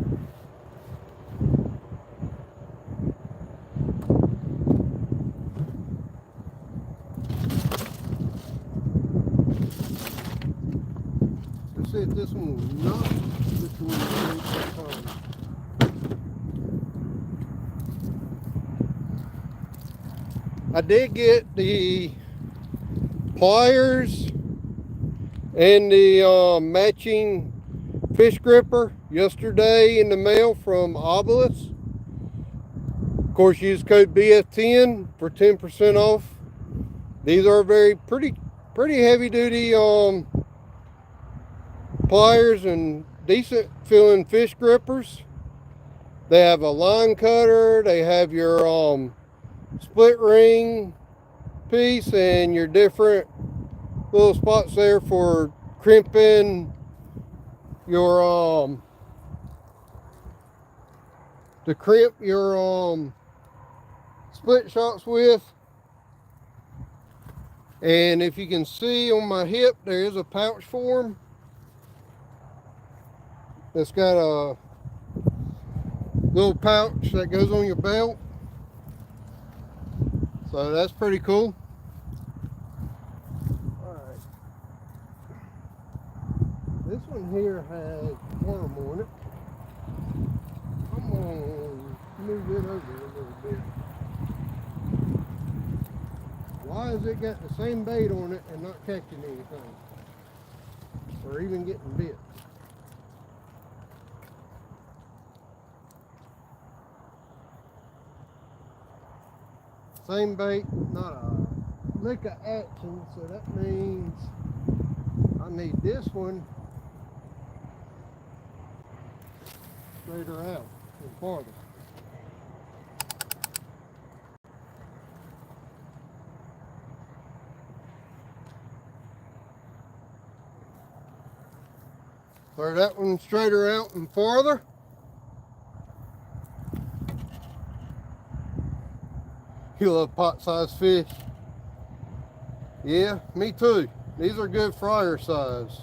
Let's see if this one will not. This one will. I did get the pliers and the matching fish gripper yesterday in the mail from Obelisk. Of course, use code BF10 for 10% off. These are pretty heavy duty pliers and decent feeling fish grippers. They have a line cutter. They have your split ring piece and your different little spots there for crimping your to crimp your split shots with. And if you can see on my hip, there is a pouch for them that's got a little pouch that goes on your belt. So that's pretty cool. Alright. This one here has worm on it. I'm gonna move it over a little bit. as it got the same bait on it and not catching anything, or even getting bit. Same bait, not a lick of action, so that means I need this one straighter out and farther. Throw that one straighter out and farther. You love pot-sized fish? Yeah, me too. These are good fryer size.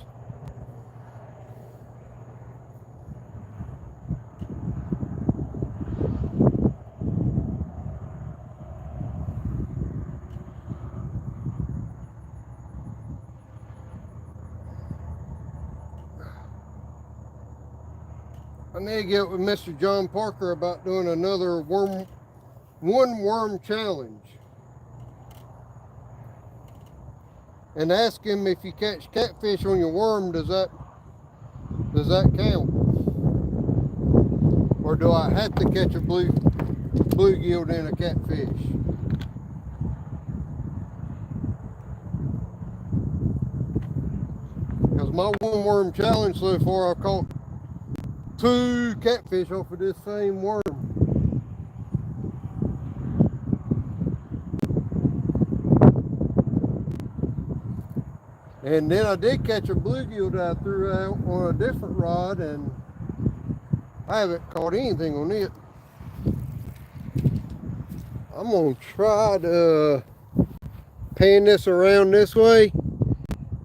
I need to get with Mr. John Parker about doing another one worm challenge. And ask him, if you catch catfish on your worm, does that count? Or do I have to catch a bluegill in a catfish? Because my one worm challenge so far, I've caught 2 catfish off of this same worm. And then I did catch a bluegill that I threw out on a different rod, and I haven't caught anything on it. I'm gonna try to pan this around this way.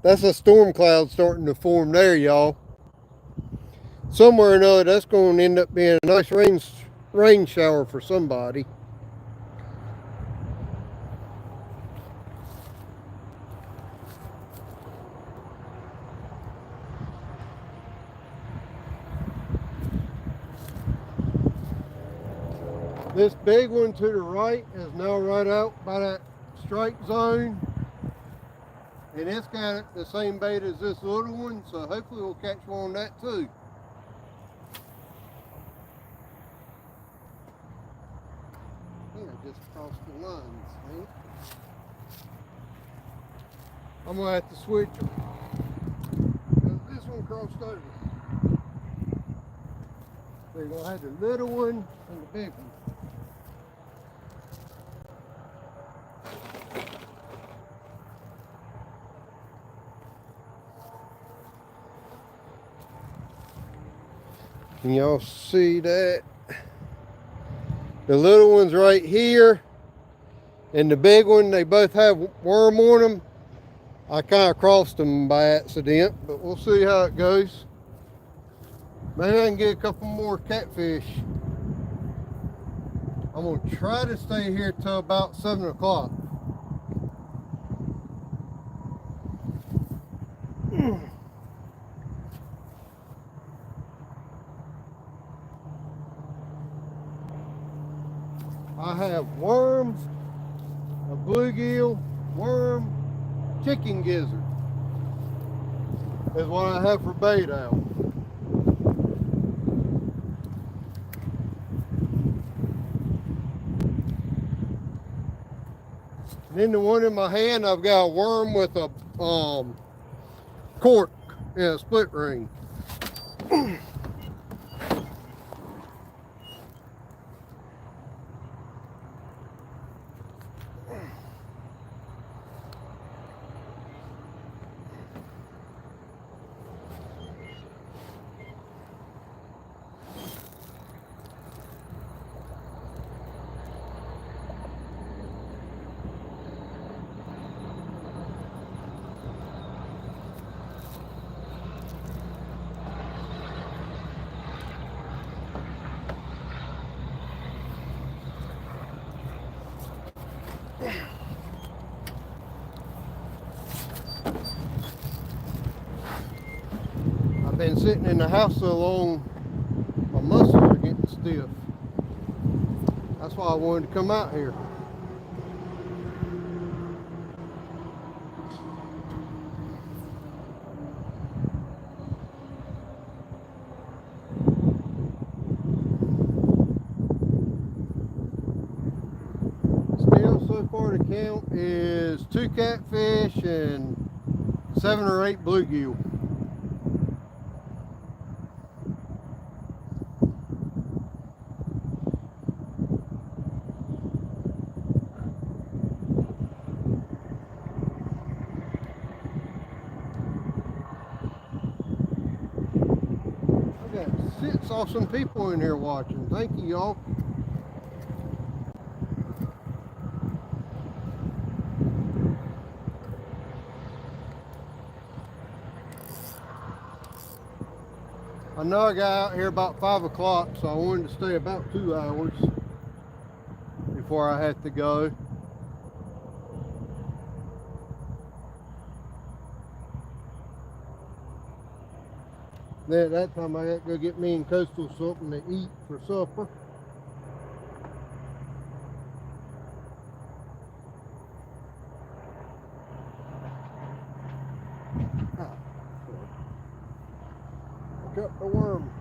That's a storm cloud starting to form there, y'all. Somewhere or another, that's going to end up being a nice rain shower for somebody. This big one to the right is now right out by that strike zone. And it's got the same bait as this little one, so hopefully we'll catch one on that too. I think I just crossed the lines, man. I'm gonna have to switch them. This one crossed over. So you're gonna have the little one and the big one. Can y'all see that? The little one's right here, and the big one, they both have worm on them. I kind of crossed them by accident, but we'll see how it goes. Maybe I can get a couple more catfish. I'm gonna try to stay here till about 7 o'clock. I have worms, a bluegill, worm, chicken gizzard is what I have for bait out. And then the one in my hand, I've got a worm with a cork and a split ring. I've been sitting in the house so long, my muscles are getting stiff. That's why I wanted to come out here. count is 2 catfish and 7 or 8 bluegill. Saw some people in here watching. Thank you, y'all. I know I got out here about 5 o'clock, so I wanted to stay about 2 hours before I had to go. Then at that time I had to go get me and Coastal something to eat for supper. Pick up the worm.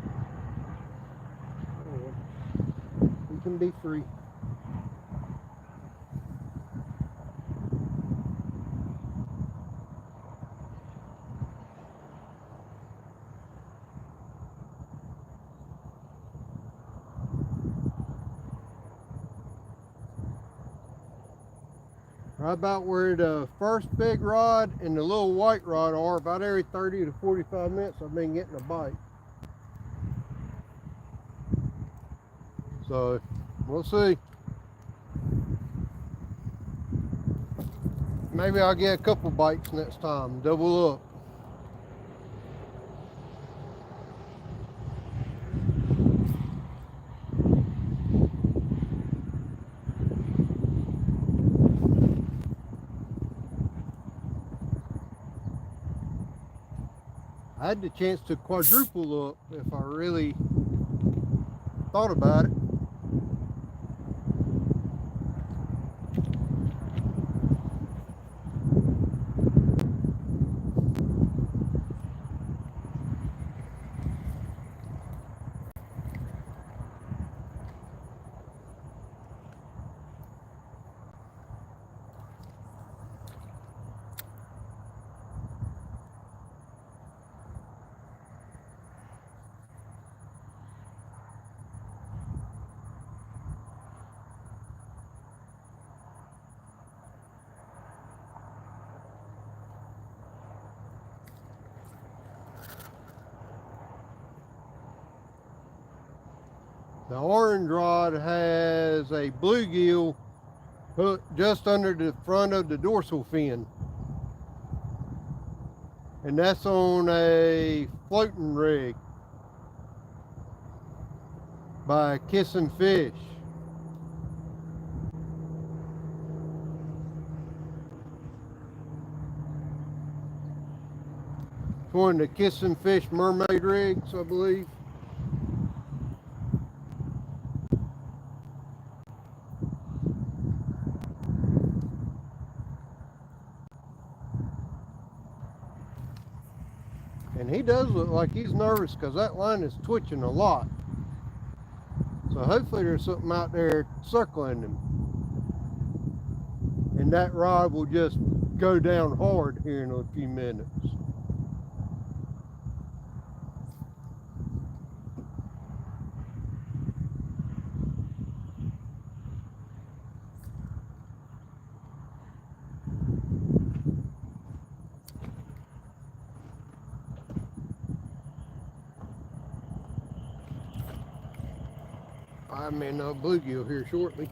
He can be free. Right about where the first big rod and the little white rod are, about every 30 to 45 minutes I've been getting a bite. So we'll see. Maybe I'll get a couple bites next time, double up. I had the chance to quadruple up if I really thought about it. The orange rod has a bluegill hooked just under the front of the dorsal fin. And that's on a floating rig by Kissing Fish. It's one of the Kissing Fish mermaid rigs, I believe. And he does look like he's nervous because that line is twitching a lot. So hopefully there's something out there circling him. And that rod will just go down hard here in a few minutes. I may know bluegill here shortly.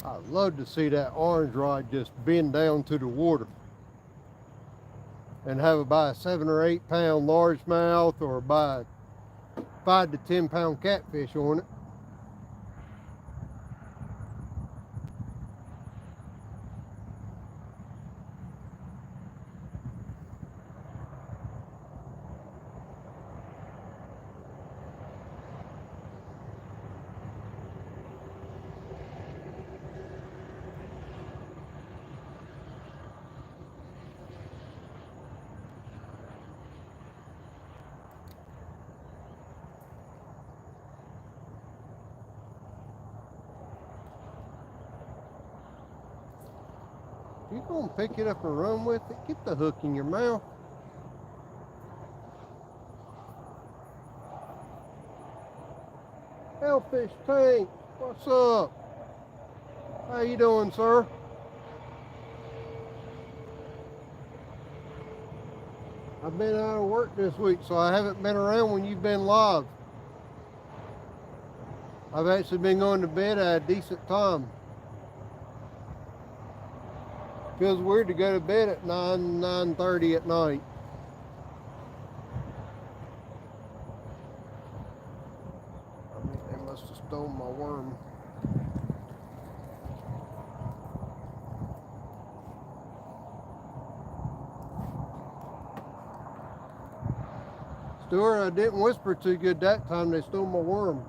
I'd love to see that orange rod just bend down to the water and have about a 7 or 8 pound largemouth or about 5 to 10 pound catfish on it. You gonna pick it up and run with it? Get the hook in your mouth. Hellfish Tank, what's up? How you doing, sir? I've been out of work this week, so I haven't been around when you've been live. I've actually been going to bed at a decent time. Feels weird to go to bed at 9:30 at night. I mean, they must have stolen my worm. Stuart, I didn't whisper too good that time. They stole my worm.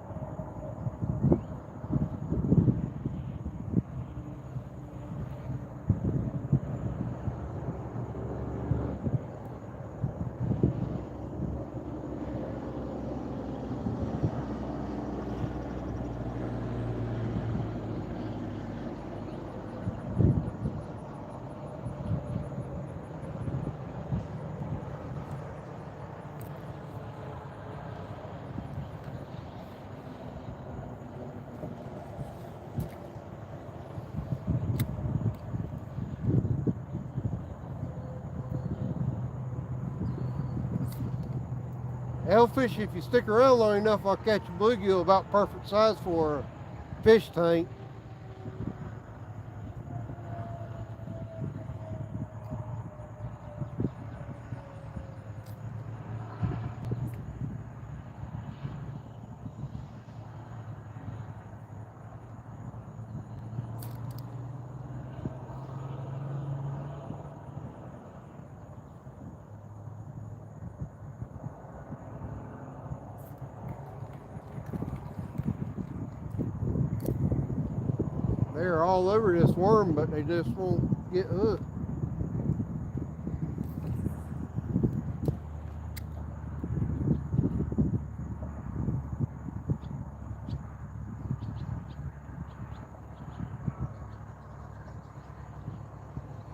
Hellfish, if you stick around long enough, I'll catch a bluegill about perfect size for a fish tank. They're all over this worm, but they just won't get hooked.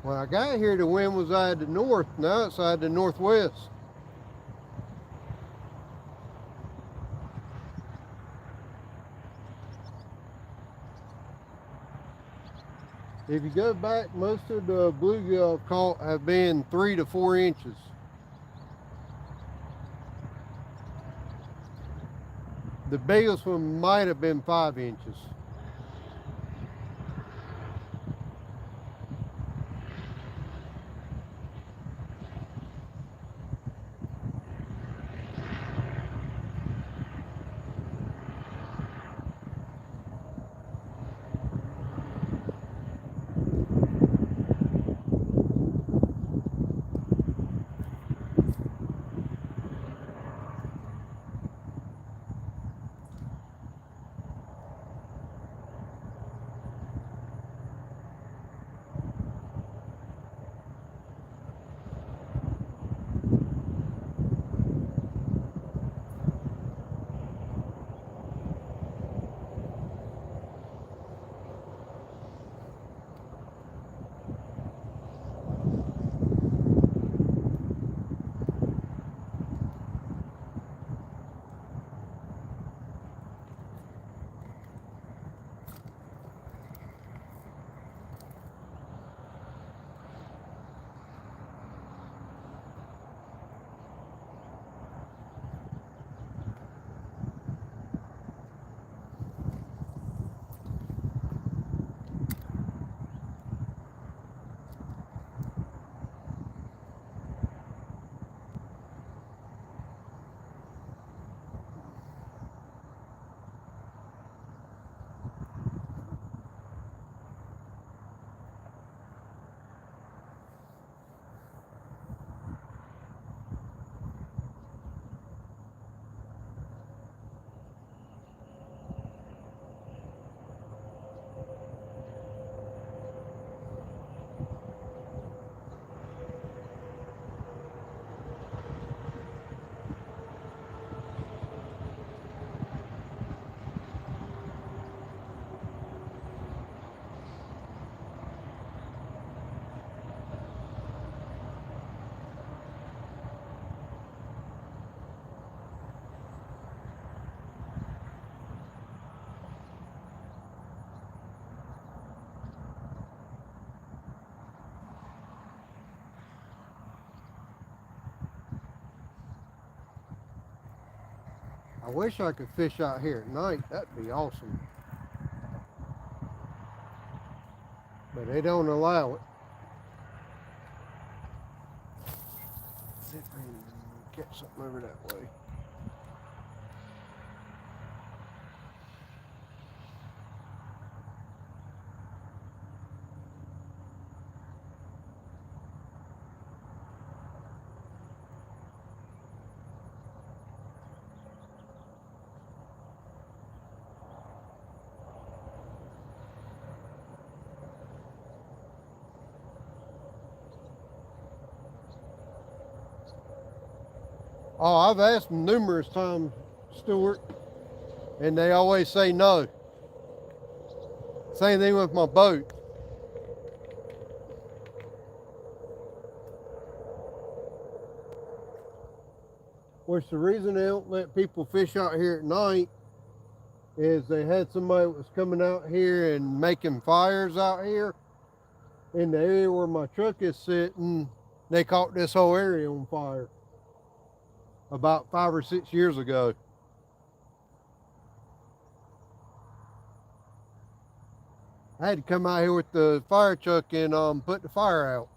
When I got here, the wind was out of the north. Now it's out of the northwest. If you go back, most of the bluegill I've caught have been 3 to 4 inches. The biggest one might have been 5 inches. I wish I could fish out here at night. That'd be awesome. But they don't allow it. See if I can catch something over that way. Oh, I've asked them numerous times, Stuart, and they always say no. Same thing with my boat. Which the reason they don't let people fish out here at night is they had somebody that was coming out here and making fires out here in the area where my truck is sitting. They caught this whole area on fire about 5 or 6 years ago. I had to come out here with the fire truck and put the fire out.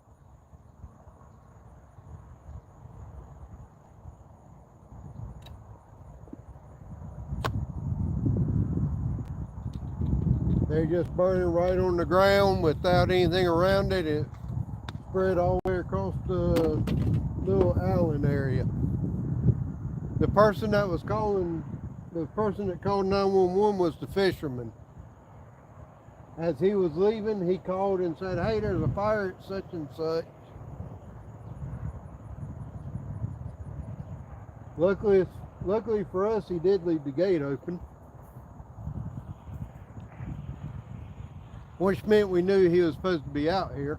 They're just burning right on the ground without anything around it. It spread all the way across the little island area. The person that called 911 was the fisherman. As he was leaving, he called and said, "Hey, there's a fire at such and such." Luckily for us, he did leave the gate open, which meant we knew he was supposed to be out here.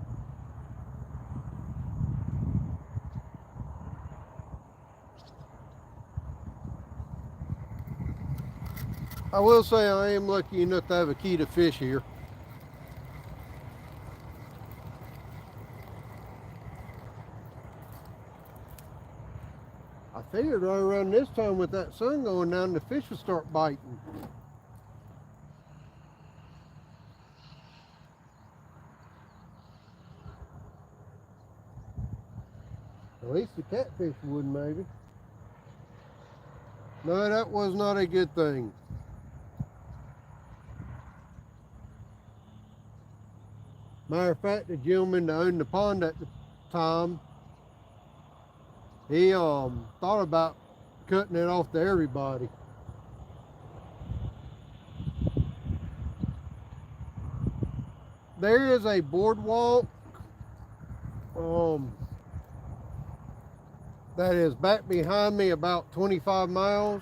I will say I am lucky enough to have a key to fish here. I figured right around this time with that sun going down, the fish will start biting. At least the catfish would, maybe. No, that was not a good thing. Matter of fact, the gentleman that owned the pond at the time, he thought about cutting it off to everybody. There is a boardwalk that is back behind me about 25 miles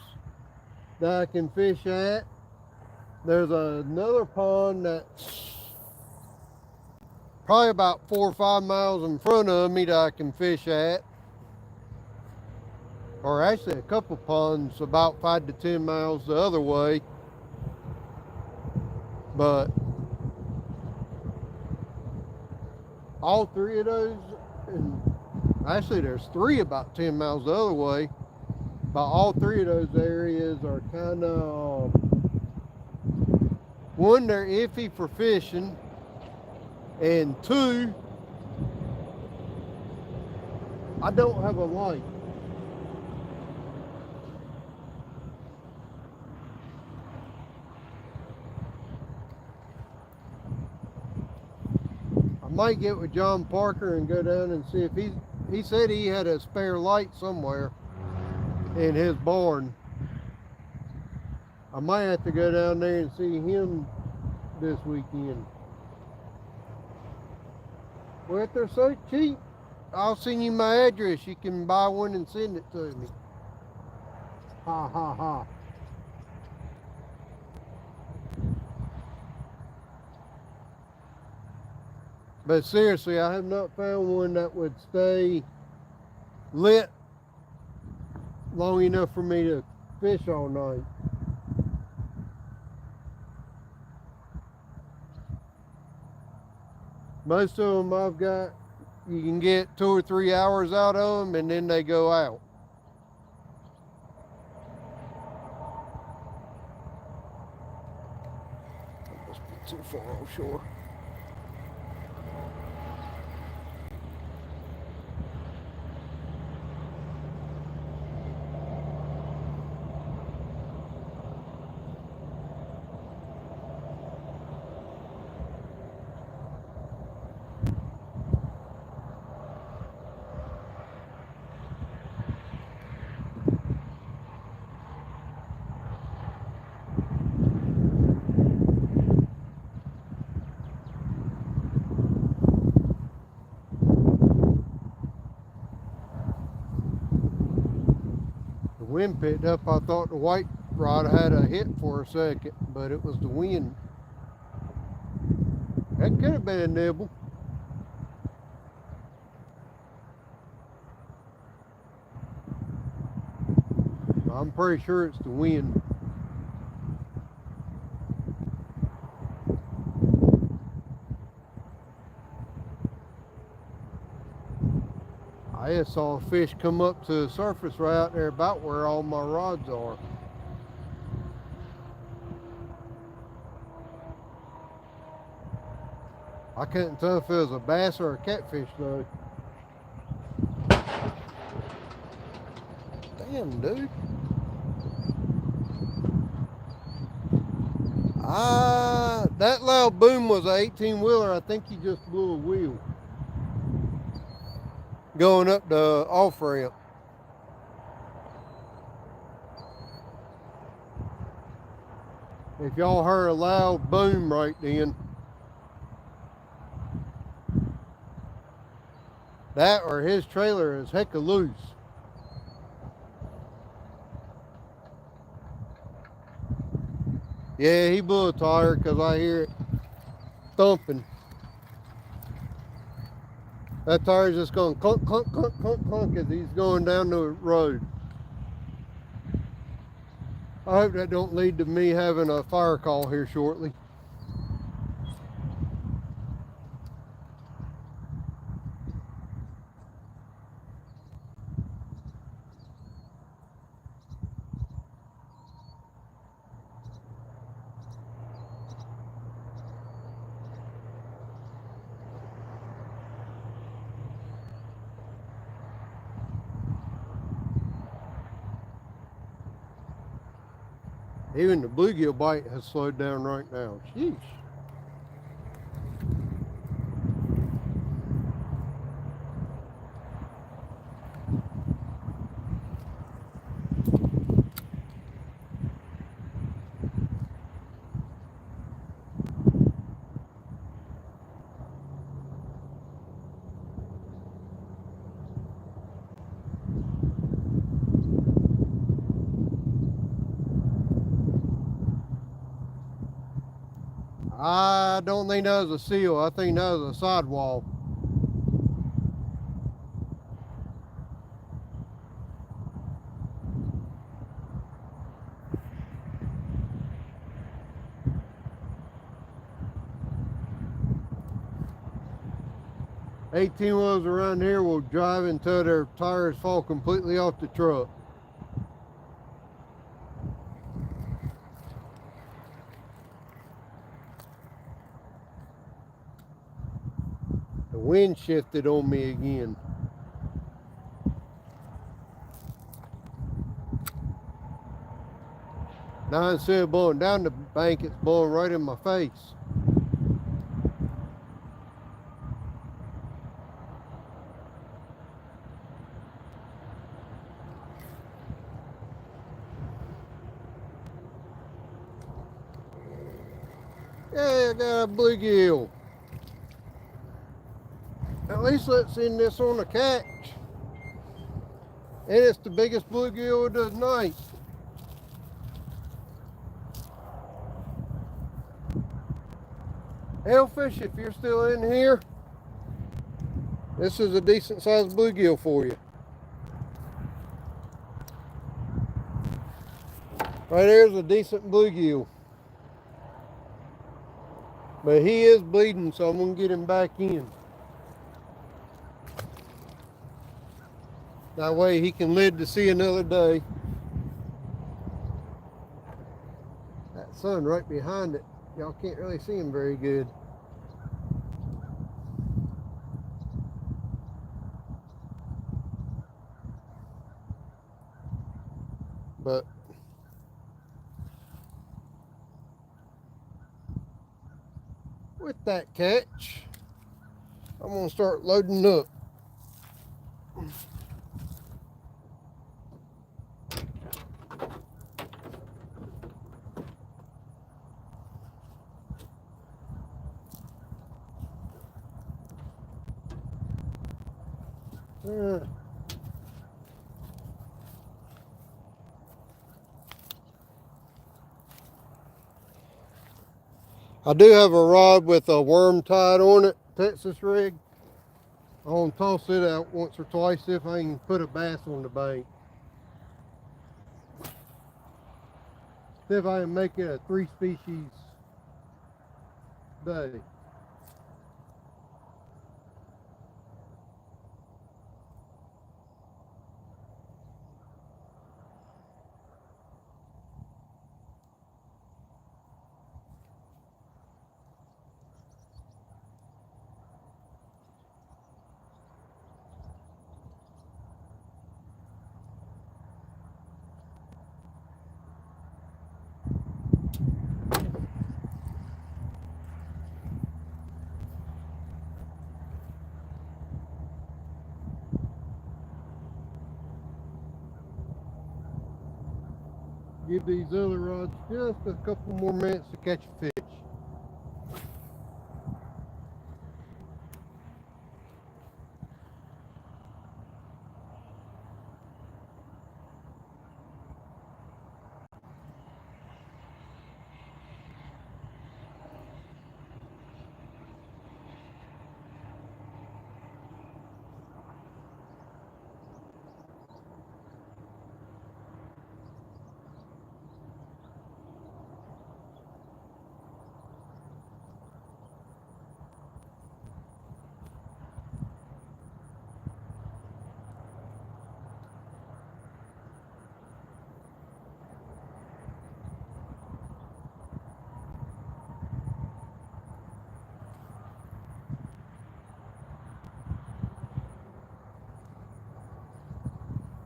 that I can fish at. There's another pond that's probably about 4 or 5 miles in front of me that I can fish at. Or actually a couple ponds about 5 to 10 miles the other way. But all three of those, and actually there's 3 about 10 miles the other way, but all 3 of those areas are kind of, one, they're iffy for fishing, and 2, I don't have a light. I might get with John Parker and go down and see if he said he had a spare light somewhere in his barn. I might have to go down there and see him this weekend. Well, if they're so cheap, I'll send you my address. You can buy one and send it to me. Ha ha ha. But seriously, I have not found one that would stay lit long enough for me to fish all night. Most of them I've got, you can get 2 or 3 hours out of them and then they go out. not too far offshore. The wind picked up. I thought the white rod had a hit for a second, but it was the wind. That could have been a nibble. I'm pretty sure it's the wind. I just saw a fish come up to the surface right out there about where all my rods are. I couldn't tell if it was a bass or a catfish though. Damn, dude. That loud boom was an 18-wheeler. I think he just blew a wheel going up the off ramp. If y'all heard a loud boom right then, that or his trailer is hecka loose. Yeah, he blew a tire because I hear it thumping. That tire's just going clunk, clunk, clunk, clunk, clunk as he's going down the road. I hope that don't lead to me having a fire call here shortly. Even the bluegill bite has slowed down right now. Sheesh. I don't think that was a seal. I think that was a sidewall. $18-wheelers around here will drive until their tires fall completely off the truck. The wind shifted on me again. Now instead of blowing down the bank, it's blowing right in my face. Yeah, I got a bluegill. At least let's end this on a catch. And it's the biggest bluegill of the night. Hellfish, if you're still in here, this is a decent sized bluegill for you. Right there's a decent bluegill. But he is bleeding, so I'm going to get him back in. That way he can live to see another day. That sun right behind it Y'all can't really see them very good. But with that catch, I'm gonna start loading up. Uh, I do have a rod with a worm tied on it, Texas rig. I'm gonna toss it out once or twice, see if I can put a bass on the bank. See if I can make it a 3 species day. Give these other rods just a couple more minutes to catch a fish.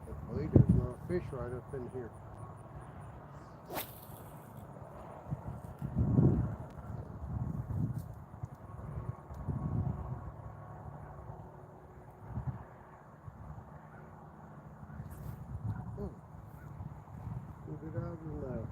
Hopefully there's not a fish right up in here. Oh, pulled it out of his mouth.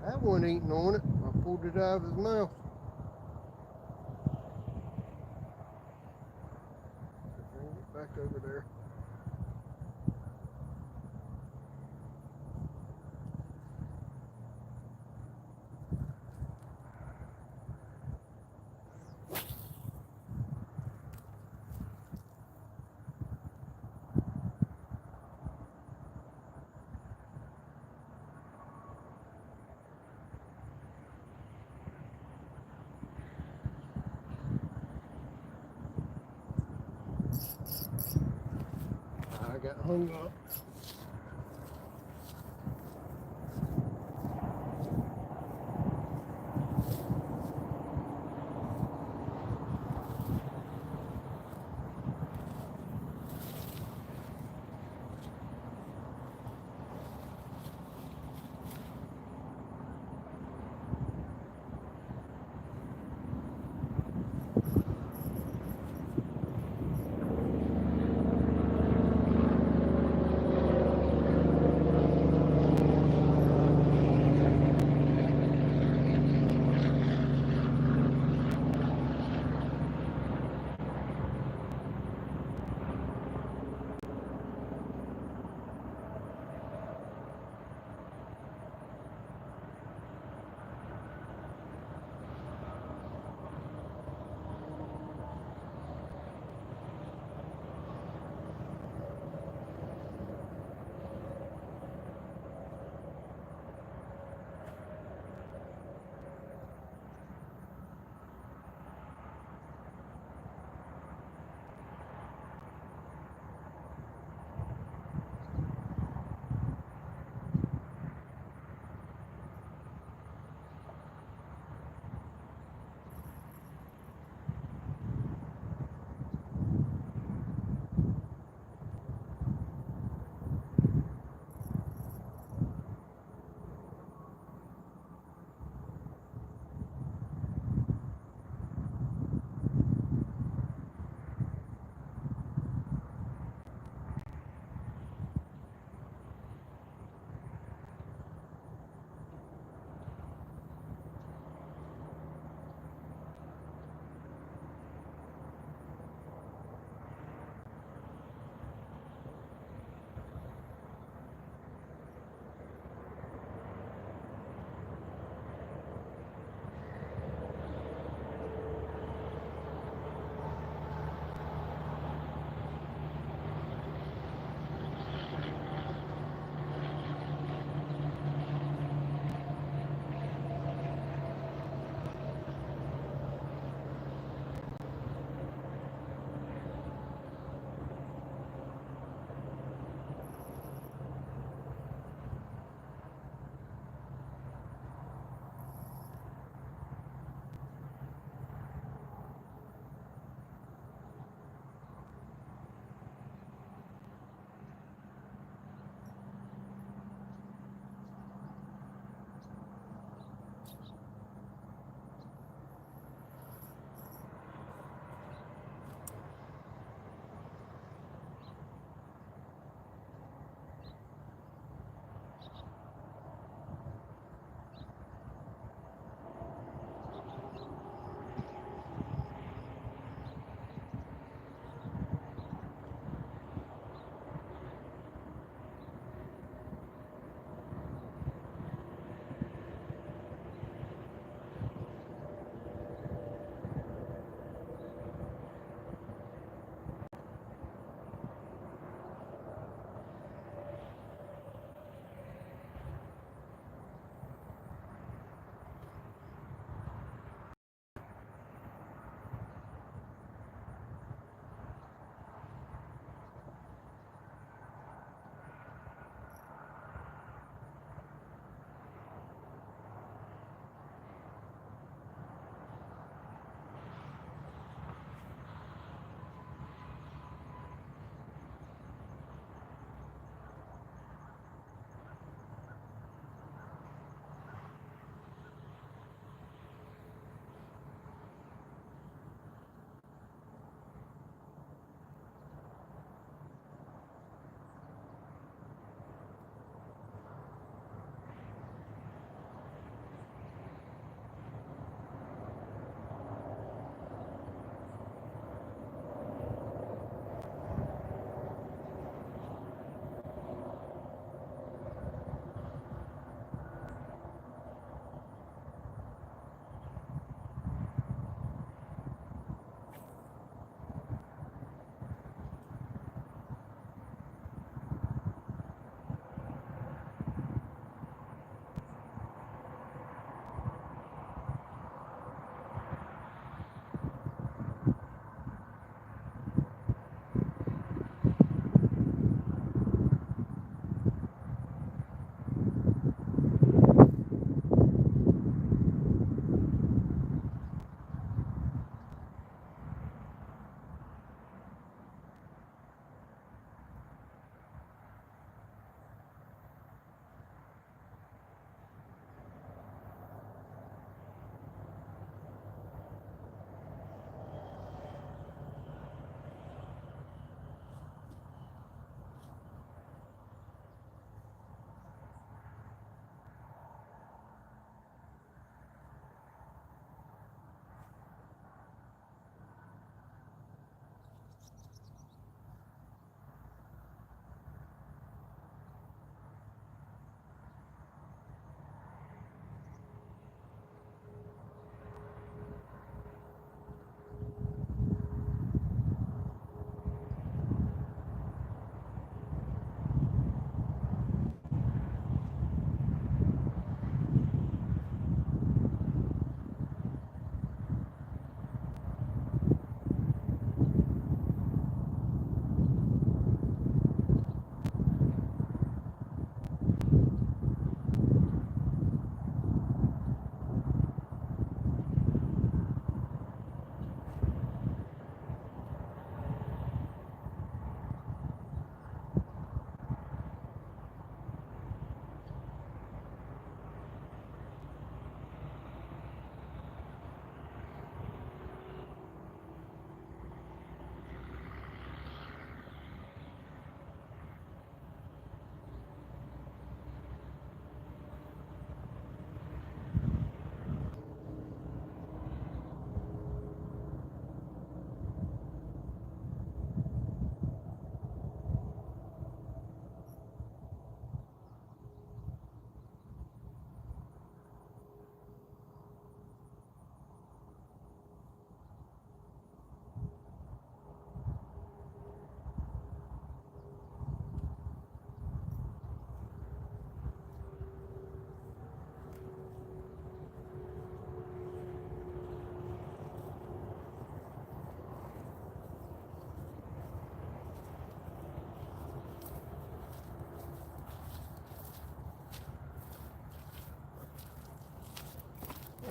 That one eating on it. I pulled it out of his mouth. Bring it back over there. I got hung up.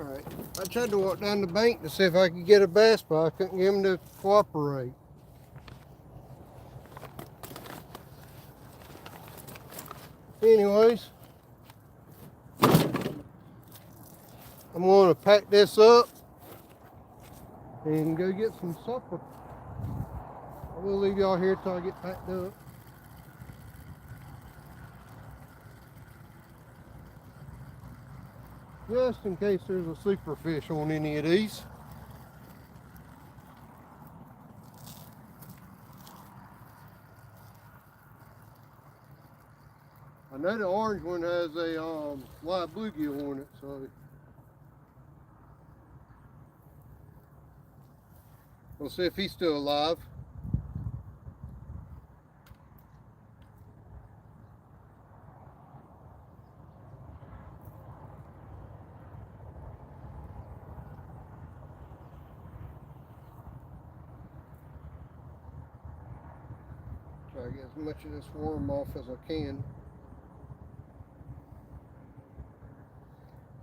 Alright, I tried to walk down the bank to see if I could get a bass, but I couldn't get him to cooperate. Anyways, I'm going to pack this up and go get some supper. I will leave y'all here till I get packed up. Just in case there's a super fish on any of these. I know the orange one has a live bluegill on it, so we'll see if he's still alive. Try to get as much of this worm off as I can.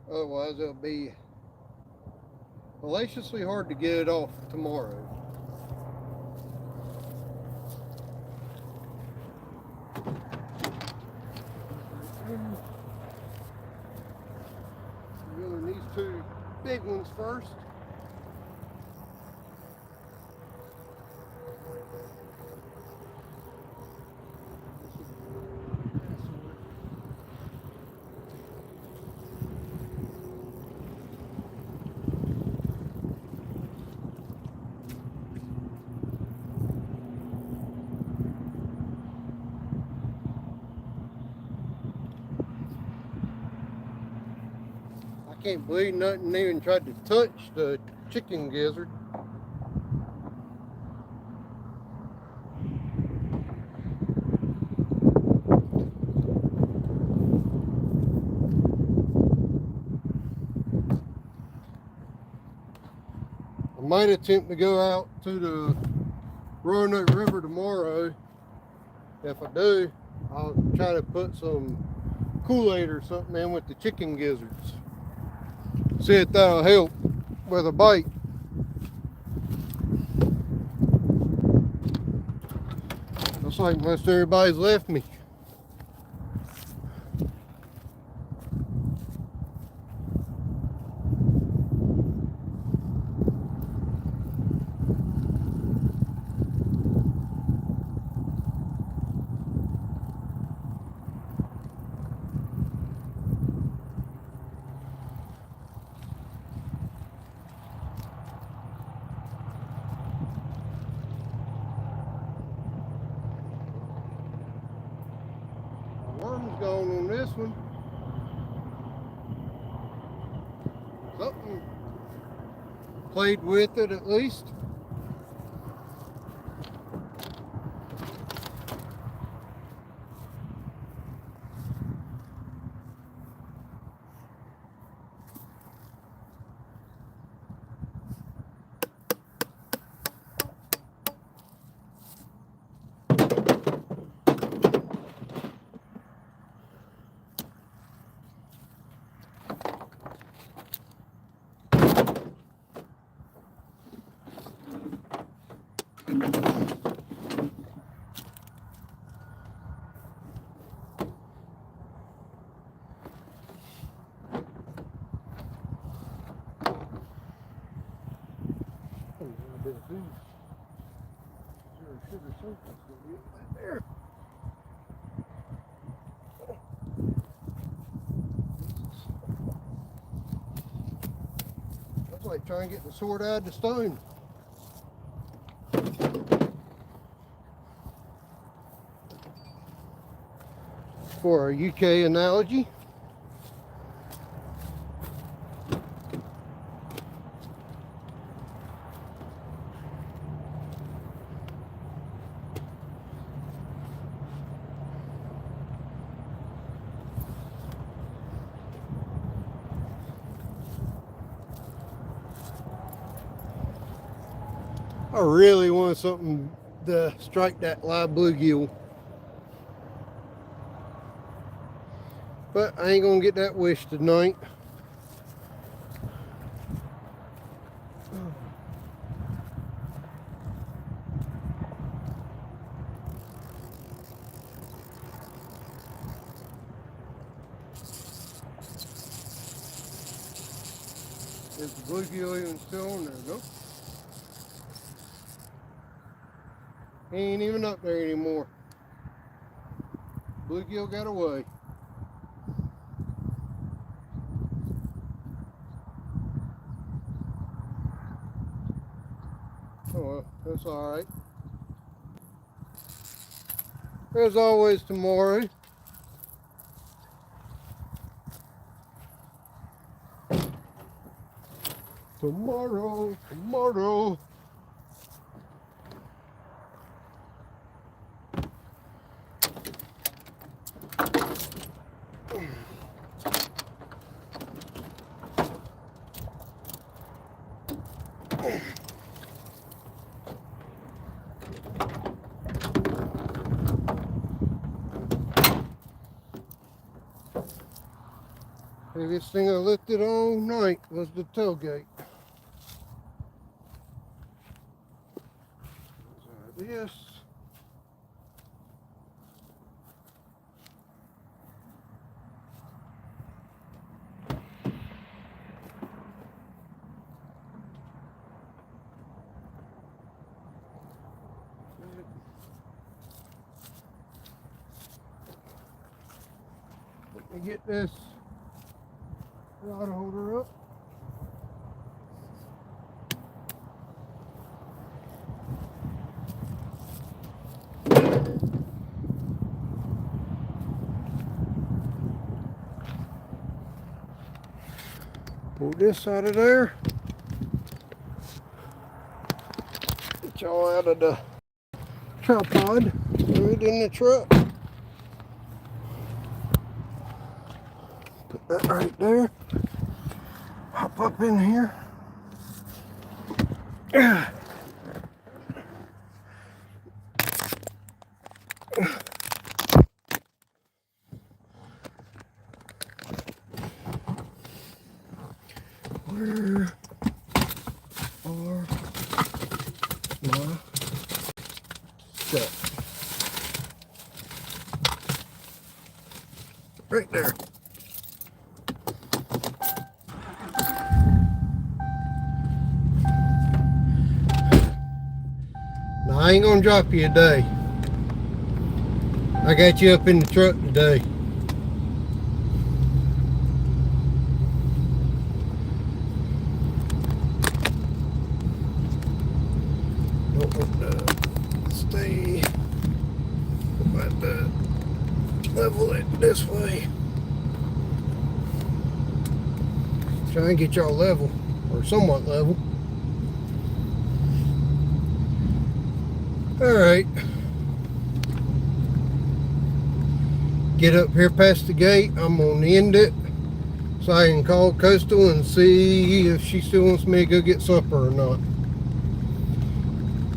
Otherwise, it'll be hellaciously hard to get it off tomorrow. Reeling these two big ones first. I can't believe nothing even tried to touch the chicken gizzard. I might attempt to go out to the Roanoke River tomorrow. If I do, I'll try to put some Kool-Aid or something in with the chicken gizzards. See if that'll help with a bite. Looks like most everybody's left me. Worm's gone on this one. Something played with it at least. There. That's like trying to get the sword out of the stone. For a UK analogy. I really want something to strike that live bluegill. But I ain't gonna get that wish tonight. Is the bluegill even still on there? Nope. He ain't even up there anymore. Bluegill got away. Oh well, that's alright. There's always tomorrow. Tomorrow. Biggest thing I lifted all night was the tailgate. This. Let me get this rod holder up. Pull this out of there. Get y'all out of the tripod. Throw it in the truck. Put that right there. Hop up in here. Where are my stuff? Right there. Now, I ain't gonna drop you today. I got you up in the truck today. Don't want to stay about that. Level it this way. Try and get y'all level, or somewhat level. Alright. Get up here past the gate. I'm gonna end it so I can call Coastal and see if she still wants me to go get supper or not.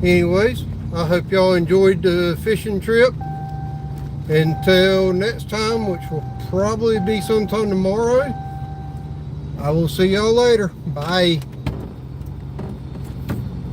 Anyways, I hope y'all enjoyed the fishing trip. Until next time, which will probably be sometime tomorrow, I will see y'all later. Bye.